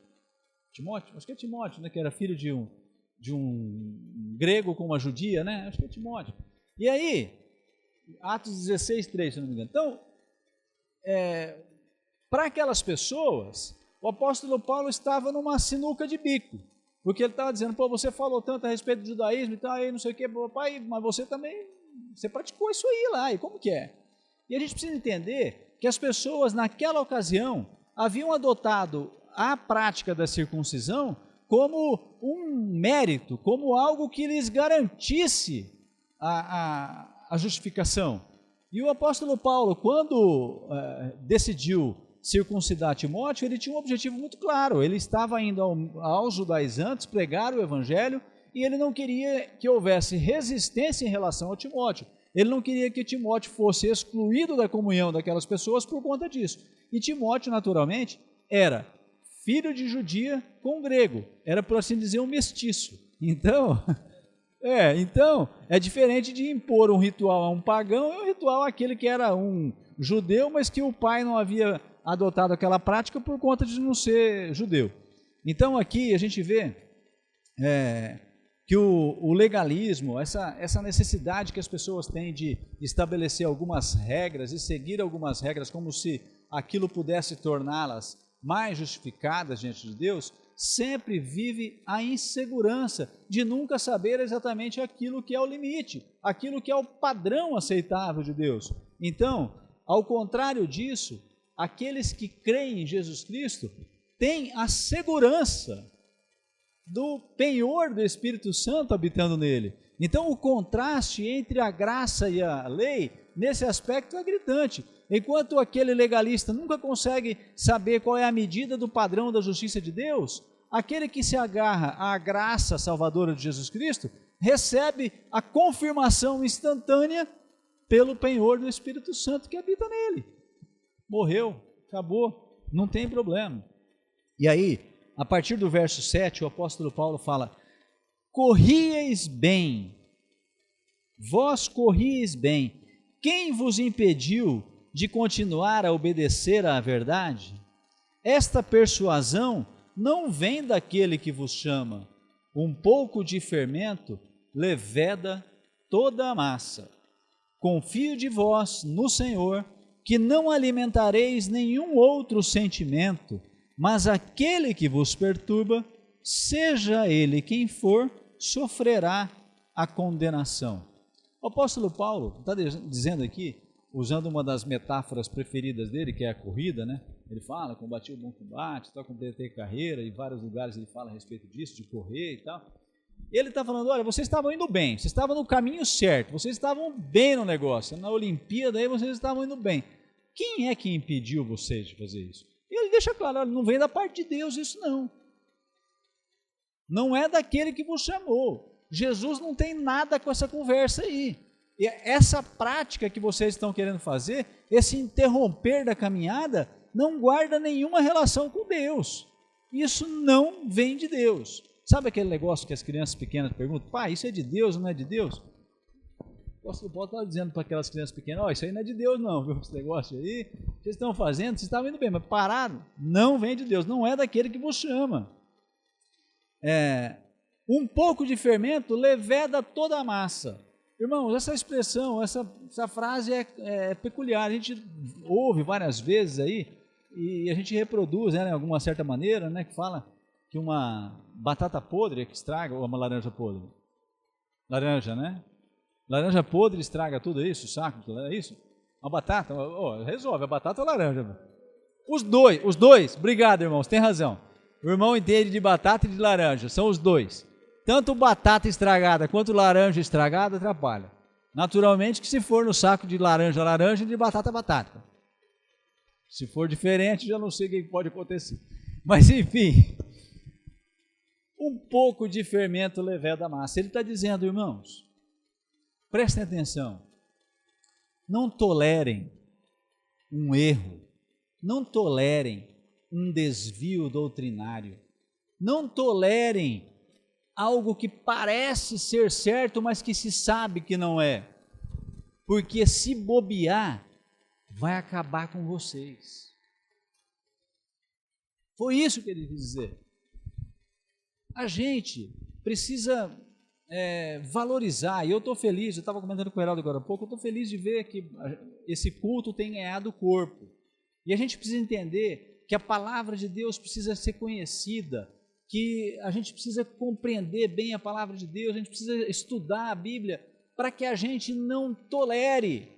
acho que é Timóteo, né, que era filho grego com uma judia, né? Acho que é Timóteo. E aí, Atos 16, 3, se não me engano. Então, para aquelas pessoas, o apóstolo Paulo estava numa sinuca de bico, porque ele estava dizendo, pô, você falou tanto a respeito do judaísmo e tal, aí não sei o que, pai, mas você também, você praticou isso aí lá, e como que é? E a gente precisa entender que as pessoas naquela ocasião haviam adotado a prática da circuncisão como um mérito, como algo que lhes garantisse a justificação. E o apóstolo Paulo, quando decidiu circuncidar Timóteo, ele tinha um objetivo muito claro, ele estava indo aos judaizantes pregar o evangelho e ele não queria que houvesse resistência em relação a Timóteo, ele não queria que Timóteo fosse excluído da comunhão daquelas pessoas por conta disso. E Timóteo, naturalmente, era filho de judia com grego, era, por assim dizer, um mestiço. Então é diferente de impor um ritual a um pagão e um ritual àquele que era um judeu, mas que o pai não havia adotado aquela prática por conta de não ser judeu. Então aqui a gente vê que o legalismo, essa necessidade que as pessoas têm de estabelecer algumas regras e seguir algumas regras como se aquilo pudesse torná-las mais justificadas diante de Deus, sempre vive a insegurança de nunca saber exatamente aquilo que é o limite, aquilo que é o padrão aceitável de Deus. Então, ao contrário disso, aqueles que creem em Jesus Cristo têm a segurança do penhor do Espírito Santo habitando nele. Então, o contraste entre a graça e a lei, nesse aspecto, é gritante. Enquanto aquele legalista nunca consegue saber qual é a medida do padrão da justiça de Deus, aquele que se agarra à graça salvadora de Jesus Cristo recebe a confirmação instantânea pelo penhor do Espírito Santo que habita nele. Morreu, acabou, não tem problema. E aí, a partir do verso 7, o apóstolo Paulo fala: corrieis bem, vós corrieis bem, quem vos impediu de continuar a obedecer à verdade? Esta persuasão não vem daquele que vos chama. Um pouco de fermento leveda toda a massa. Confio de vós no Senhor, que não alimentareis nenhum outro sentimento, mas aquele que vos perturba, seja ele quem for, sofrerá a condenação. O apóstolo Paulo está dizendo aqui, usando uma das metáforas preferidas dele, que é a corrida, né? Ele fala, combati o bom combate, completei carreira, em vários lugares ele fala a respeito disso, de correr e tal. Ele está falando, olha, vocês estavam indo bem, vocês estavam no caminho certo, vocês estavam bem no negócio, na Olimpíada aí vocês estavam indo bem. Quem é que impediu vocês de fazer isso? E ele deixa claro, olha, não vem da parte de Deus isso não. Não é daquele que vos chamou. Jesus não tem nada com essa conversa aí. E essa prática que vocês estão querendo fazer, esse interromper da caminhada, não guarda nenhuma relação com Deus. Isso não vem de Deus. Sabe aquele negócio que as crianças pequenas perguntam, pai, isso é de Deus ou não é de Deus? O apóstolo Paulo estava dizendo para aquelas crianças pequenas, isso aí não é de Deus não, viu, esse negócio aí, vocês estão fazendo, vocês estavam indo bem, mas pararam, não vem de Deus, não é daquele que vos chama. Um pouco de fermento leveda toda a massa. Irmãos, essa expressão, essa frase é peculiar, a gente ouve várias vezes aí, e a gente reproduz, né, de alguma certa maneira, né, que fala que uma batata podre é que estraga, ou uma laranja podre? Laranja, né? Laranja podre estraga tudo, é isso? O saco, é isso? Uma batata, resolve, a batata ou a laranja? Os dois, obrigado irmãos, tem razão. O irmão entende de batata e de laranja, são os dois. Tanto batata estragada quanto laranja estragada atrapalha. Naturalmente que se for no saco de laranja, laranja, de batata, batata. Se for diferente, já não sei o que pode acontecer. Mas enfim, um pouco de fermento leveda a massa. Ele está dizendo, irmãos, prestem atenção, não tolerem um erro, não tolerem um desvio doutrinário, não tolerem algo que parece ser certo, mas que se sabe que não é, porque se bobear, vai acabar com vocês. Foi isso que ele quis dizer. A gente precisa valorizar, e eu estou feliz, eu estava comentando com o Heraldo agora há pouco, eu estou feliz de ver que esse culto tem ganhado corpo, e a gente precisa entender que a palavra de Deus precisa ser conhecida, que a gente precisa compreender bem a palavra de Deus, a gente precisa estudar a Bíblia, para que a gente não tolere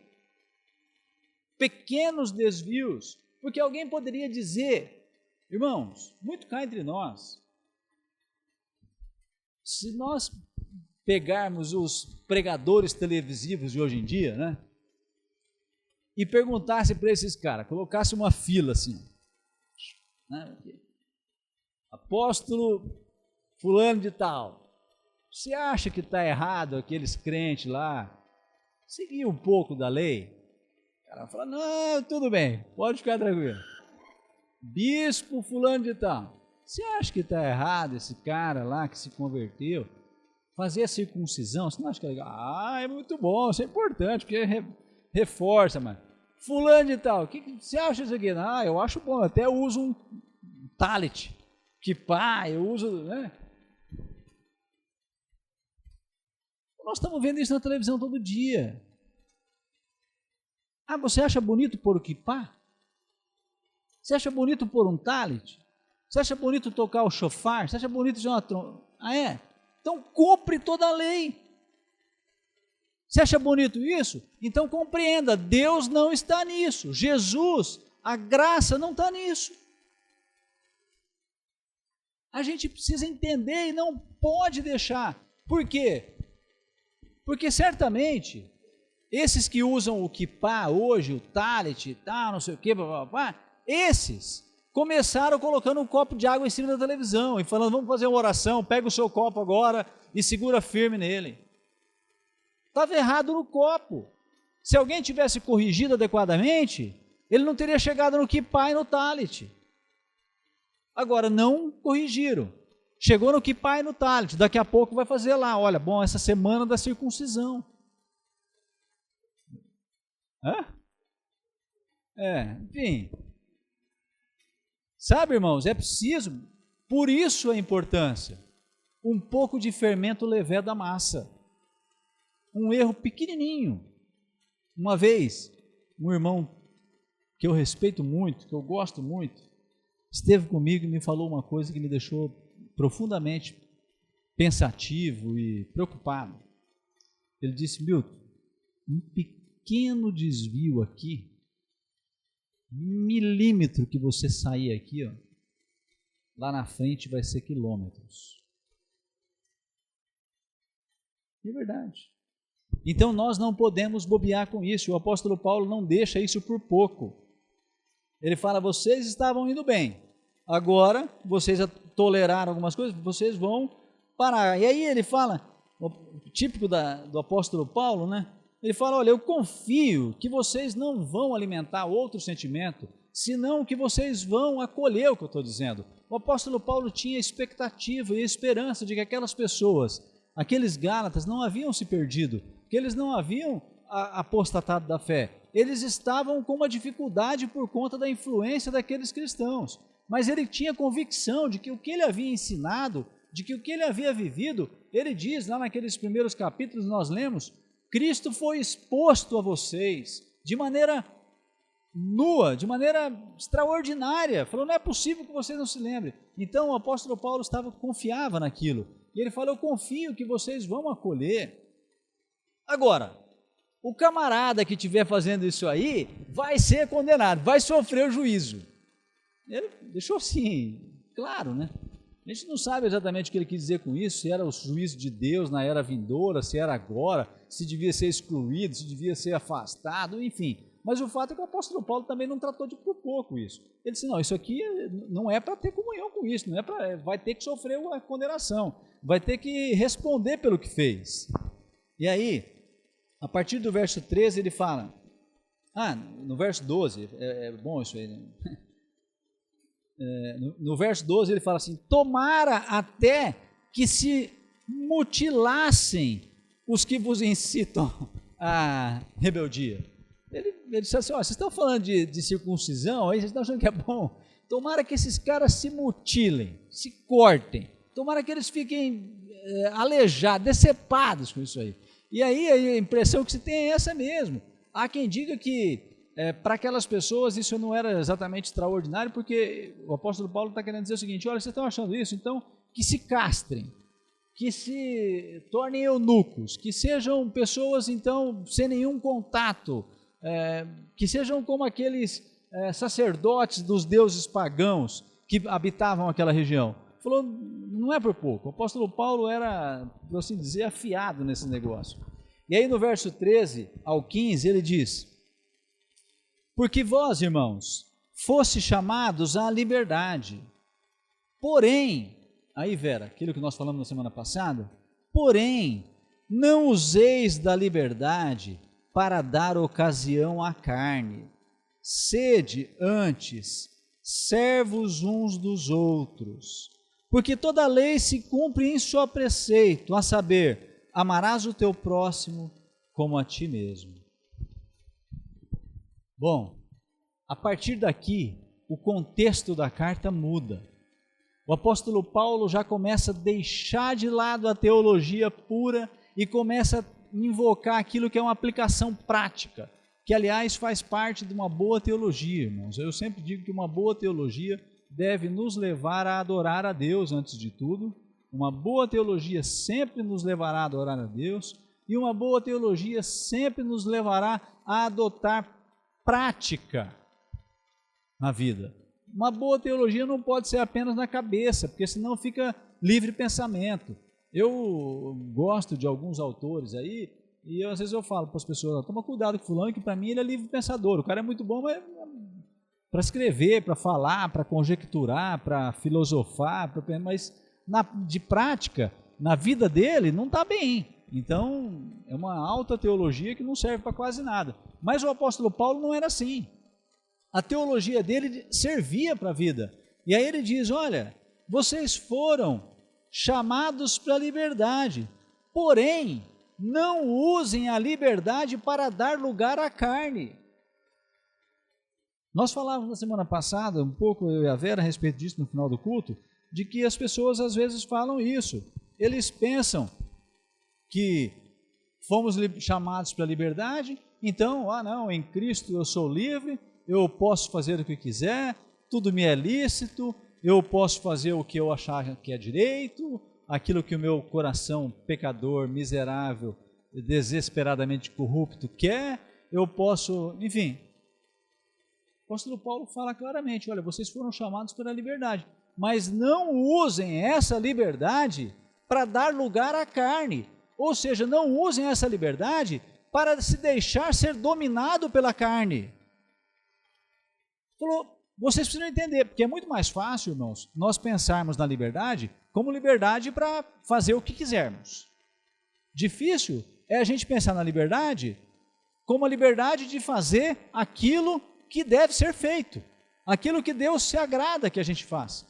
pequenos desvios, porque alguém poderia dizer, irmãos, muito cá entre nós, se nós pegarmos os pregadores televisivos de hoje em dia, né, e perguntasse para esses caras, colocasse uma fila assim, né, apóstolo fulano de tal, você acha que está errado aqueles crentes lá seguir um pouco da lei? O cara fala, não, tudo bem, pode ficar tranquilo. Bispo fulano de tal, você acha que está errado esse cara lá que se converteu fazer a circuncisão? Você não acha que é legal? Ah, é muito bom, isso é importante, porque reforça, mas fulano de tal, o que você acha disso aqui? Ah, eu acho bom, até uso um talit, kippah, eu uso, né? Nós estamos vendo isso na televisão todo dia. Ah, você acha bonito pôr o kippah? Você acha bonito pôr um talit? Você acha bonito tocar o shofar? Você acha bonito usar uma trombeta? Ah, é? Então cumpre toda a lei. Você acha bonito isso? Então compreenda, Deus não está nisso. Jesus, a graça não está nisso. A gente precisa entender e não pode deixar. Por quê? Porque certamente, esses que usam o kippah hoje, o talit e tal, não sei o quê, esses começaram colocando um copo de água em cima da televisão e falando, vamos fazer uma oração, pega o seu copo agora e segura firme nele. Estava errado no copo. Se alguém tivesse corrigido adequadamente, ele não teria chegado no kippah e no talit. Agora, não corrigiram. Chegou no kippah e no talit, daqui a pouco vai fazer lá, olha, bom, essa semana da circuncisão. Enfim. Sabe, irmãos, é preciso, por isso a importância, um pouco de fermento levé da massa. Um erro pequenininho. Uma vez, um irmão que eu respeito muito, que eu gosto muito, esteve comigo e me falou uma coisa que me deixou profundamente pensativo e preocupado. Ele disse, Milton, um pequeno desvio aqui, milímetro que você sair aqui, ó, lá na frente vai ser quilômetros. É verdade. Então nós não podemos bobear com isso. O apóstolo Paulo não deixa isso por pouco. Ele fala, vocês estavam indo bem, agora vocês toleraram algumas coisas, vocês vão parar. E aí ele fala, típico do apóstolo Paulo, né? Ele fala, olha, eu confio que vocês não vão alimentar outro sentimento, senão que vocês vão acolher o que eu estou dizendo. O apóstolo Paulo tinha expectativa e esperança de que aquelas pessoas, aqueles gálatas, não haviam se perdido, que eles não haviam apostatado da fé. Eles estavam com uma dificuldade por conta da influência daqueles cristãos, mas ele tinha convicção de que o que ele havia ensinado, de que o que ele havia vivido, ele diz lá naqueles primeiros capítulos, nós lemos, Cristo foi exposto a vocês de maneira nua, de maneira extraordinária. Falou, não é possível que vocês não se lembrem. Então o apóstolo Paulo confiava naquilo. E ele falou, eu confio que vocês vão acolher. Agora, o camarada que estiver fazendo isso aí vai ser condenado, vai sofrer o juízo. Ele deixou assim, claro, né? A gente não sabe exatamente o que ele quis dizer com isso, se era o juízo de Deus na era vindoura, se era agora, se devia ser excluído, se devia ser afastado, enfim. Mas o fato é que o apóstolo Paulo também não tratou de por pouco isso. Ele disse, não, isso aqui não é para ter comunhão com isso, não é para, vai ter que sofrer a condenação, vai ter que responder pelo que fez. E aí, a partir do verso 13 ele fala, no verso 12, é bom isso aí, né? No verso 12 ele fala assim, tomara até que se mutilassem os que vos incitam à rebeldia. Ele disse assim, vocês estão falando de circuncisão, aí vocês estão achando que é bom, tomara que esses caras se mutilem, se cortem, tomara que eles fiquem alejados, decepados com isso aí. E aí a impressão que se tem é essa mesmo. Há quem diga que para aquelas pessoas isso não era exatamente extraordinário, porque o apóstolo Paulo está querendo dizer o seguinte: olha, vocês estão achando isso? Então, que se castrem, que se tornem eunucos, que sejam pessoas, então, sem nenhum contato, que sejam como aqueles sacerdotes dos deuses pagãos que habitavam aquela região. Falou, não é por pouco. O apóstolo Paulo era, por assim dizer, afiado nesse negócio. E aí no verso 13 ao 15 ele diz: porque vós, irmãos, foste chamados à liberdade, porém, aí Vera, aquilo que nós falamos na semana passada, porém, não useis da liberdade para dar ocasião à carne, sede antes servos uns dos outros, porque toda lei se cumpre em seu preceito, a saber, amarás o teu próximo como a ti mesmo. Bom, a partir daqui, o contexto da carta muda. O apóstolo Paulo já começa a deixar de lado a teologia pura e começa a invocar aquilo que é uma aplicação prática, que aliás faz parte de uma boa teologia, irmãos. Eu sempre digo que uma boa teologia deve nos levar a adorar a Deus antes de tudo. Uma boa teologia sempre nos levará a adorar a Deus, e uma boa teologia sempre nos levará a adotar prática na vida. Uma boa teologia não pode ser apenas na cabeça, porque senão fica livre pensamento. Eu gosto de alguns autores aí, e às vezes eu falo para as pessoas: toma cuidado com fulano, que para mim ele é livre pensador. O cara é muito bom para escrever, para falar, para conjecturar, para filosofar, mas de prática, na vida dele, não está bem. Então, é uma alta teologia que não serve para quase nada. Mas o apóstolo Paulo não era assim. A teologia dele servia para a vida. E aí ele diz: olha, vocês foram chamados para a liberdade, porém, não usem a liberdade para dar lugar à carne. Nós falávamos na semana passada, um pouco eu e a Vera, a respeito disso no final do culto, de que as pessoas às vezes falam isso. Eles pensam que fomos chamados para a liberdade, então, não, em Cristo eu sou livre, eu posso fazer o que quiser, tudo me é lícito, eu posso fazer o que eu achar que é direito, aquilo que o meu coração pecador, miserável, desesperadamente corrupto quer, eu posso, enfim. O apóstolo Paulo fala claramente: olha, vocês foram chamados para a liberdade, mas não usem essa liberdade para dar lugar à carne, ou seja, não usem essa liberdade para se deixar ser dominado pela carne. Falou, vocês precisam entender, porque é muito mais fácil, irmãos, nós pensarmos na liberdade como liberdade para fazer o que quisermos. Difícil é a gente pensar na liberdade como a liberdade de fazer aquilo que deve ser feito, aquilo que Deus se agrada que a gente faça.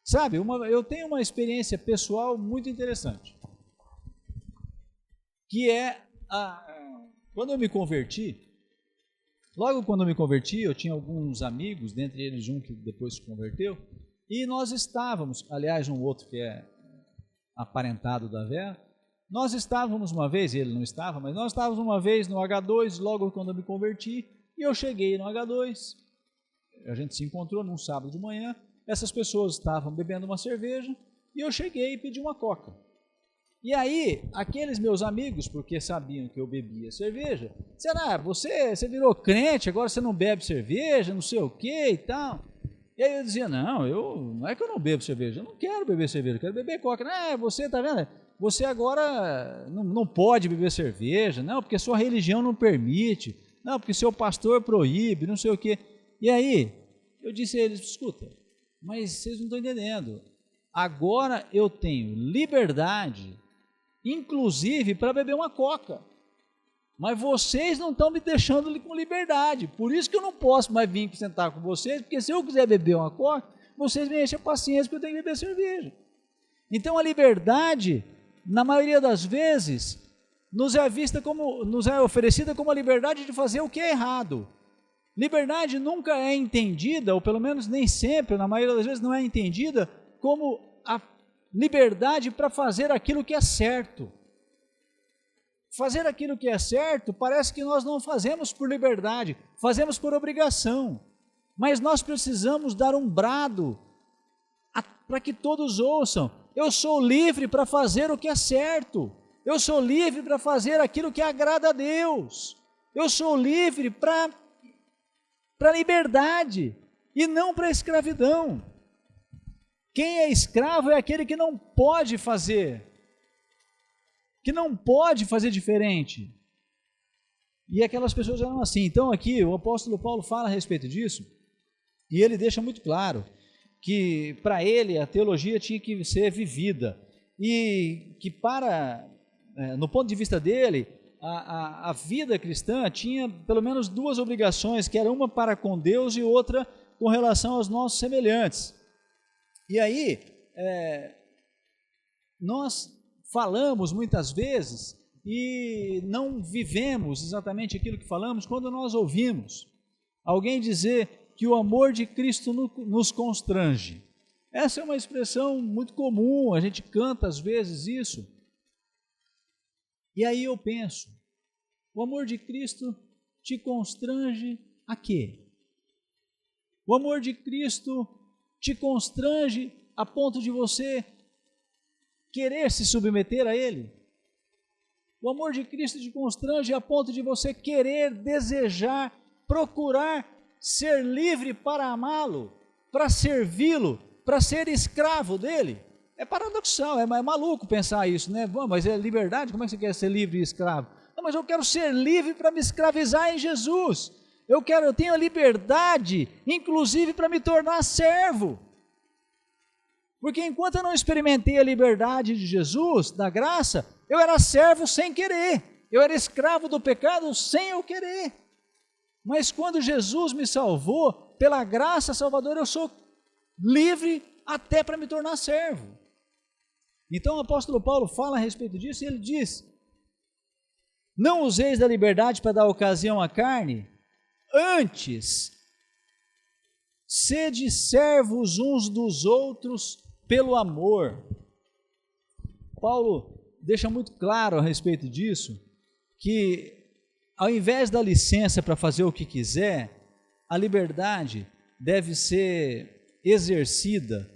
Sabe, eu tenho uma experiência pessoal muito interessante, que é, quando eu me converti, logo quando eu me converti, eu tinha alguns amigos, dentre eles um que depois se converteu, e nós estávamos, aliás, um outro que é aparentado da Vera, nós estávamos uma vez, ele não estava, mas nós estávamos uma vez no H2, logo quando eu me converti, e eu cheguei no H2, a gente se encontrou num sábado de manhã, essas pessoas estavam bebendo uma cerveja, e eu cheguei e pedi uma coca. E aí, aqueles meus amigos, porque sabiam que eu bebia cerveja, disseram: você virou crente, agora você não bebe cerveja, não sei o que e tal. E aí eu dizia: não é que eu não bebo cerveja, eu não quero beber cerveja, eu quero beber coca. Você, tá vendo? Você agora não pode beber cerveja, não, porque sua religião não permite, não, porque seu pastor proíbe, não sei o quê. E aí, eu disse a eles: escuta, mas vocês não estão entendendo, agora eu tenho liberdade, inclusive para beber uma coca, mas vocês não estão me deixando com liberdade, por isso que eu não posso mais vir sentar com vocês, porque se eu quiser beber uma coca, vocês me enchem a paciência porque eu tenho que beber cerveja. Então a liberdade, na maioria das vezes, nos é oferecida como a liberdade de fazer o que é errado. Liberdade nunca é entendida, ou pelo menos nem sempre, na maioria das vezes não é entendida como liberdade para fazer aquilo que é certo. Fazer aquilo que é certo, parece que nós não fazemos por liberdade, fazemos por obrigação. Mas nós precisamos dar um brado para que todos ouçam: eu sou livre para fazer o que é certo. Eu sou livre para fazer aquilo que agrada a Deus. Eu sou livre para a liberdade e não para a escravidão. Quem é escravo é aquele que não pode fazer, diferente. E aquelas pessoas eram assim. Então aqui o apóstolo Paulo fala a respeito disso, e ele deixa muito claro que para ele a teologia tinha que ser vivida, e que no ponto de vista dele, a vida cristã tinha pelo menos duas obrigações, que era uma para com Deus e outra com relação aos nossos semelhantes. E aí, nós falamos muitas vezes e não vivemos exatamente aquilo que falamos quando nós ouvimos alguém dizer que o amor de Cristo nos constrange. Essa é uma expressão muito comum, a gente canta às vezes isso. E aí eu penso, o amor de Cristo te constrange a quê? O amor de Cristo te constrange a ponto de você querer se submeter a Ele? O amor de Cristo te constrange a ponto de você querer, desejar, procurar ser livre para amá-lo, para servi-lo, para ser escravo dele? É paradoxal, é maluco pensar isso, né? Bom, mas é liberdade, como é que você quer ser livre e escravo? Não, mas eu quero ser livre para me escravizar em Jesus. Eu tenho a liberdade, inclusive para me tornar servo. Porque enquanto eu não experimentei a liberdade de Jesus, da graça, eu era servo sem querer. Eu era escravo do pecado sem eu querer. Mas quando Jesus me salvou, pela graça salvadora, eu sou livre até para me tornar servo. Então o apóstolo Paulo fala a respeito disso e ele diz: não useis da liberdade para dar ocasião à carne, antes sede servos uns dos outros pelo amor. Paulo deixa muito claro a respeito disso, que ao invés da licença para fazer o que quiser, a liberdade deve ser exercida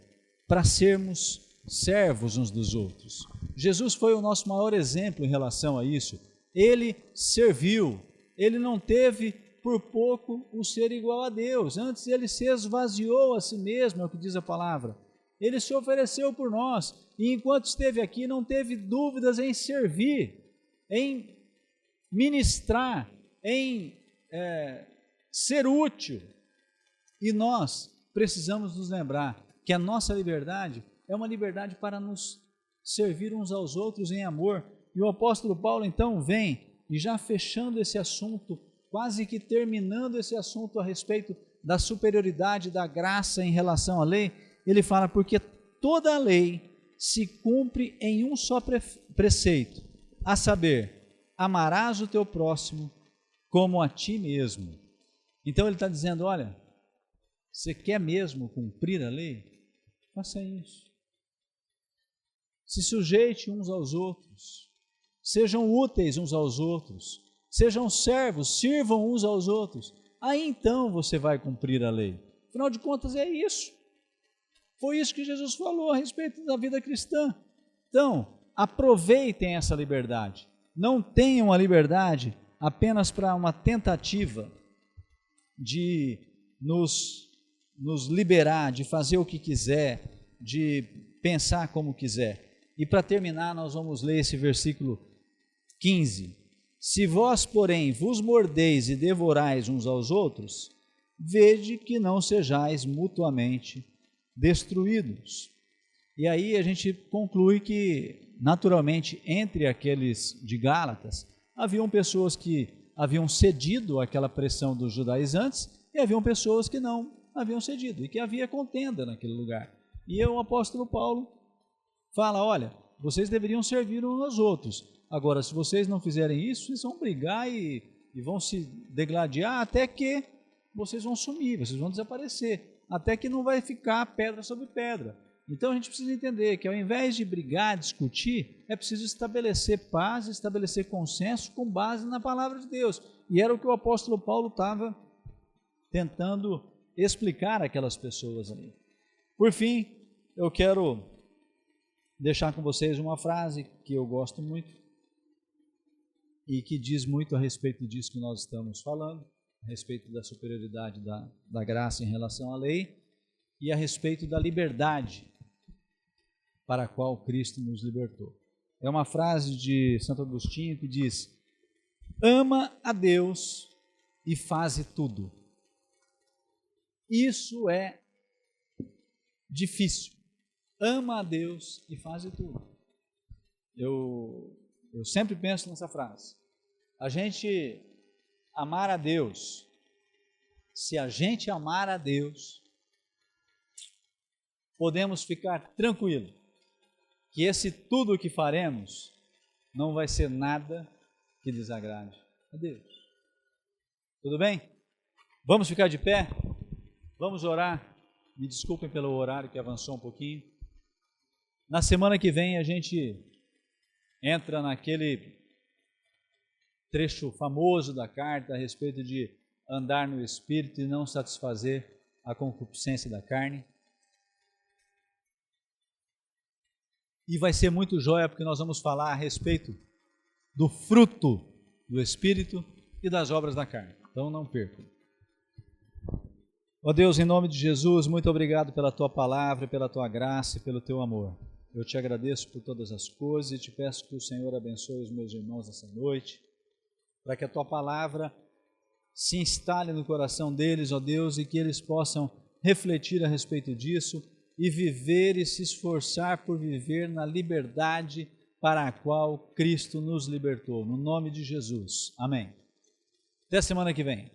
para sermos servos uns dos outros. Jesus foi o nosso maior exemplo em relação a isso. Ele serviu, ele não teve por pouco o ser igual a Deus, antes ele se esvaziou a si mesmo, é o que diz a palavra. Ele se ofereceu por nós, e enquanto esteve aqui não teve dúvidas em servir, em ministrar, em ser útil. E nós precisamos nos lembrar que a nossa liberdade é uma liberdade para nos servir uns aos outros em amor. E o apóstolo Paulo então vem, e já fechando esse assunto, quase que terminando esse assunto a respeito da superioridade da graça em relação à lei, ele fala: porque toda a lei se cumpre em um só preceito, a saber, amarás o teu próximo como a ti mesmo. Então ele está dizendo: olha, você quer mesmo cumprir a lei? Faça isso. Se sujeite uns aos outros, sejam úteis uns aos outros, sejam servos, sirvam uns aos outros. Aí então você vai cumprir a lei. Afinal de contas é isso. Foi isso que Jesus falou a respeito da vida cristã. Então, aproveitem essa liberdade. Não tenham a liberdade apenas para uma tentativa de nos liberar, de fazer o que quiser, de pensar como quiser. E para terminar, nós vamos ler esse versículo 15. Se vós, porém, vos mordeis e devorais uns aos outros, vede que não sejais mutuamente destruídos. E aí a gente conclui que, naturalmente, entre aqueles de Gálatas, haviam pessoas que haviam cedido àquela pressão dos judaizantes e haviam pessoas que não haviam cedido e que havia contenda naquele lugar. E o apóstolo Paulo fala: olha, vocês deveriam servir uns aos outros. Agora, se vocês não fizerem isso, vocês vão brigar e vão se degladiar até que vocês vão sumir, vocês vão desaparecer, até que não vai ficar pedra sobre pedra. Então a gente precisa entender que ao invés de brigar, discutir, é preciso estabelecer paz, estabelecer consenso com base na palavra de Deus. E era o que o apóstolo Paulo estava tentando explicar àquelas pessoas ali. Por fim, eu quero deixar com vocês uma frase que eu gosto muito e que diz muito a respeito disso que nós estamos falando, a respeito da superioridade da graça em relação à lei e a respeito da liberdade para a qual Cristo nos libertou. É uma frase de Santo Agostinho que diz: ama a Deus e faze tudo. Isso é difícil. Ama a Deus e faze tudo. Eu sempre penso nessa frase. A gente amar a Deus, se a gente amar a Deus, podemos ficar tranquilos que esse tudo que faremos não vai ser nada que desagrade a Deus. Tudo bem? Vamos ficar de pé? Vamos orar? Me desculpem pelo horário que avançou um pouquinho. Na semana que vem a gente entra naquele trecho famoso da carta a respeito de andar no Espírito e não satisfazer a concupiscência da carne. E vai ser muito jóia porque nós vamos falar a respeito do fruto do Espírito e das obras da carne. Então não percam. Ó Deus, em nome de Jesus, muito obrigado pela Tua palavra, pela Tua graça e pelo Teu amor. Eu te agradeço por todas as coisas e te peço que o Senhor abençoe os meus irmãos essa noite, para que a Tua palavra se instale no coração deles, ó Deus, e que eles possam refletir a respeito disso e viver e se esforçar por viver na liberdade para a qual Cristo nos libertou. No nome de Jesus. Amém. Até semana que vem.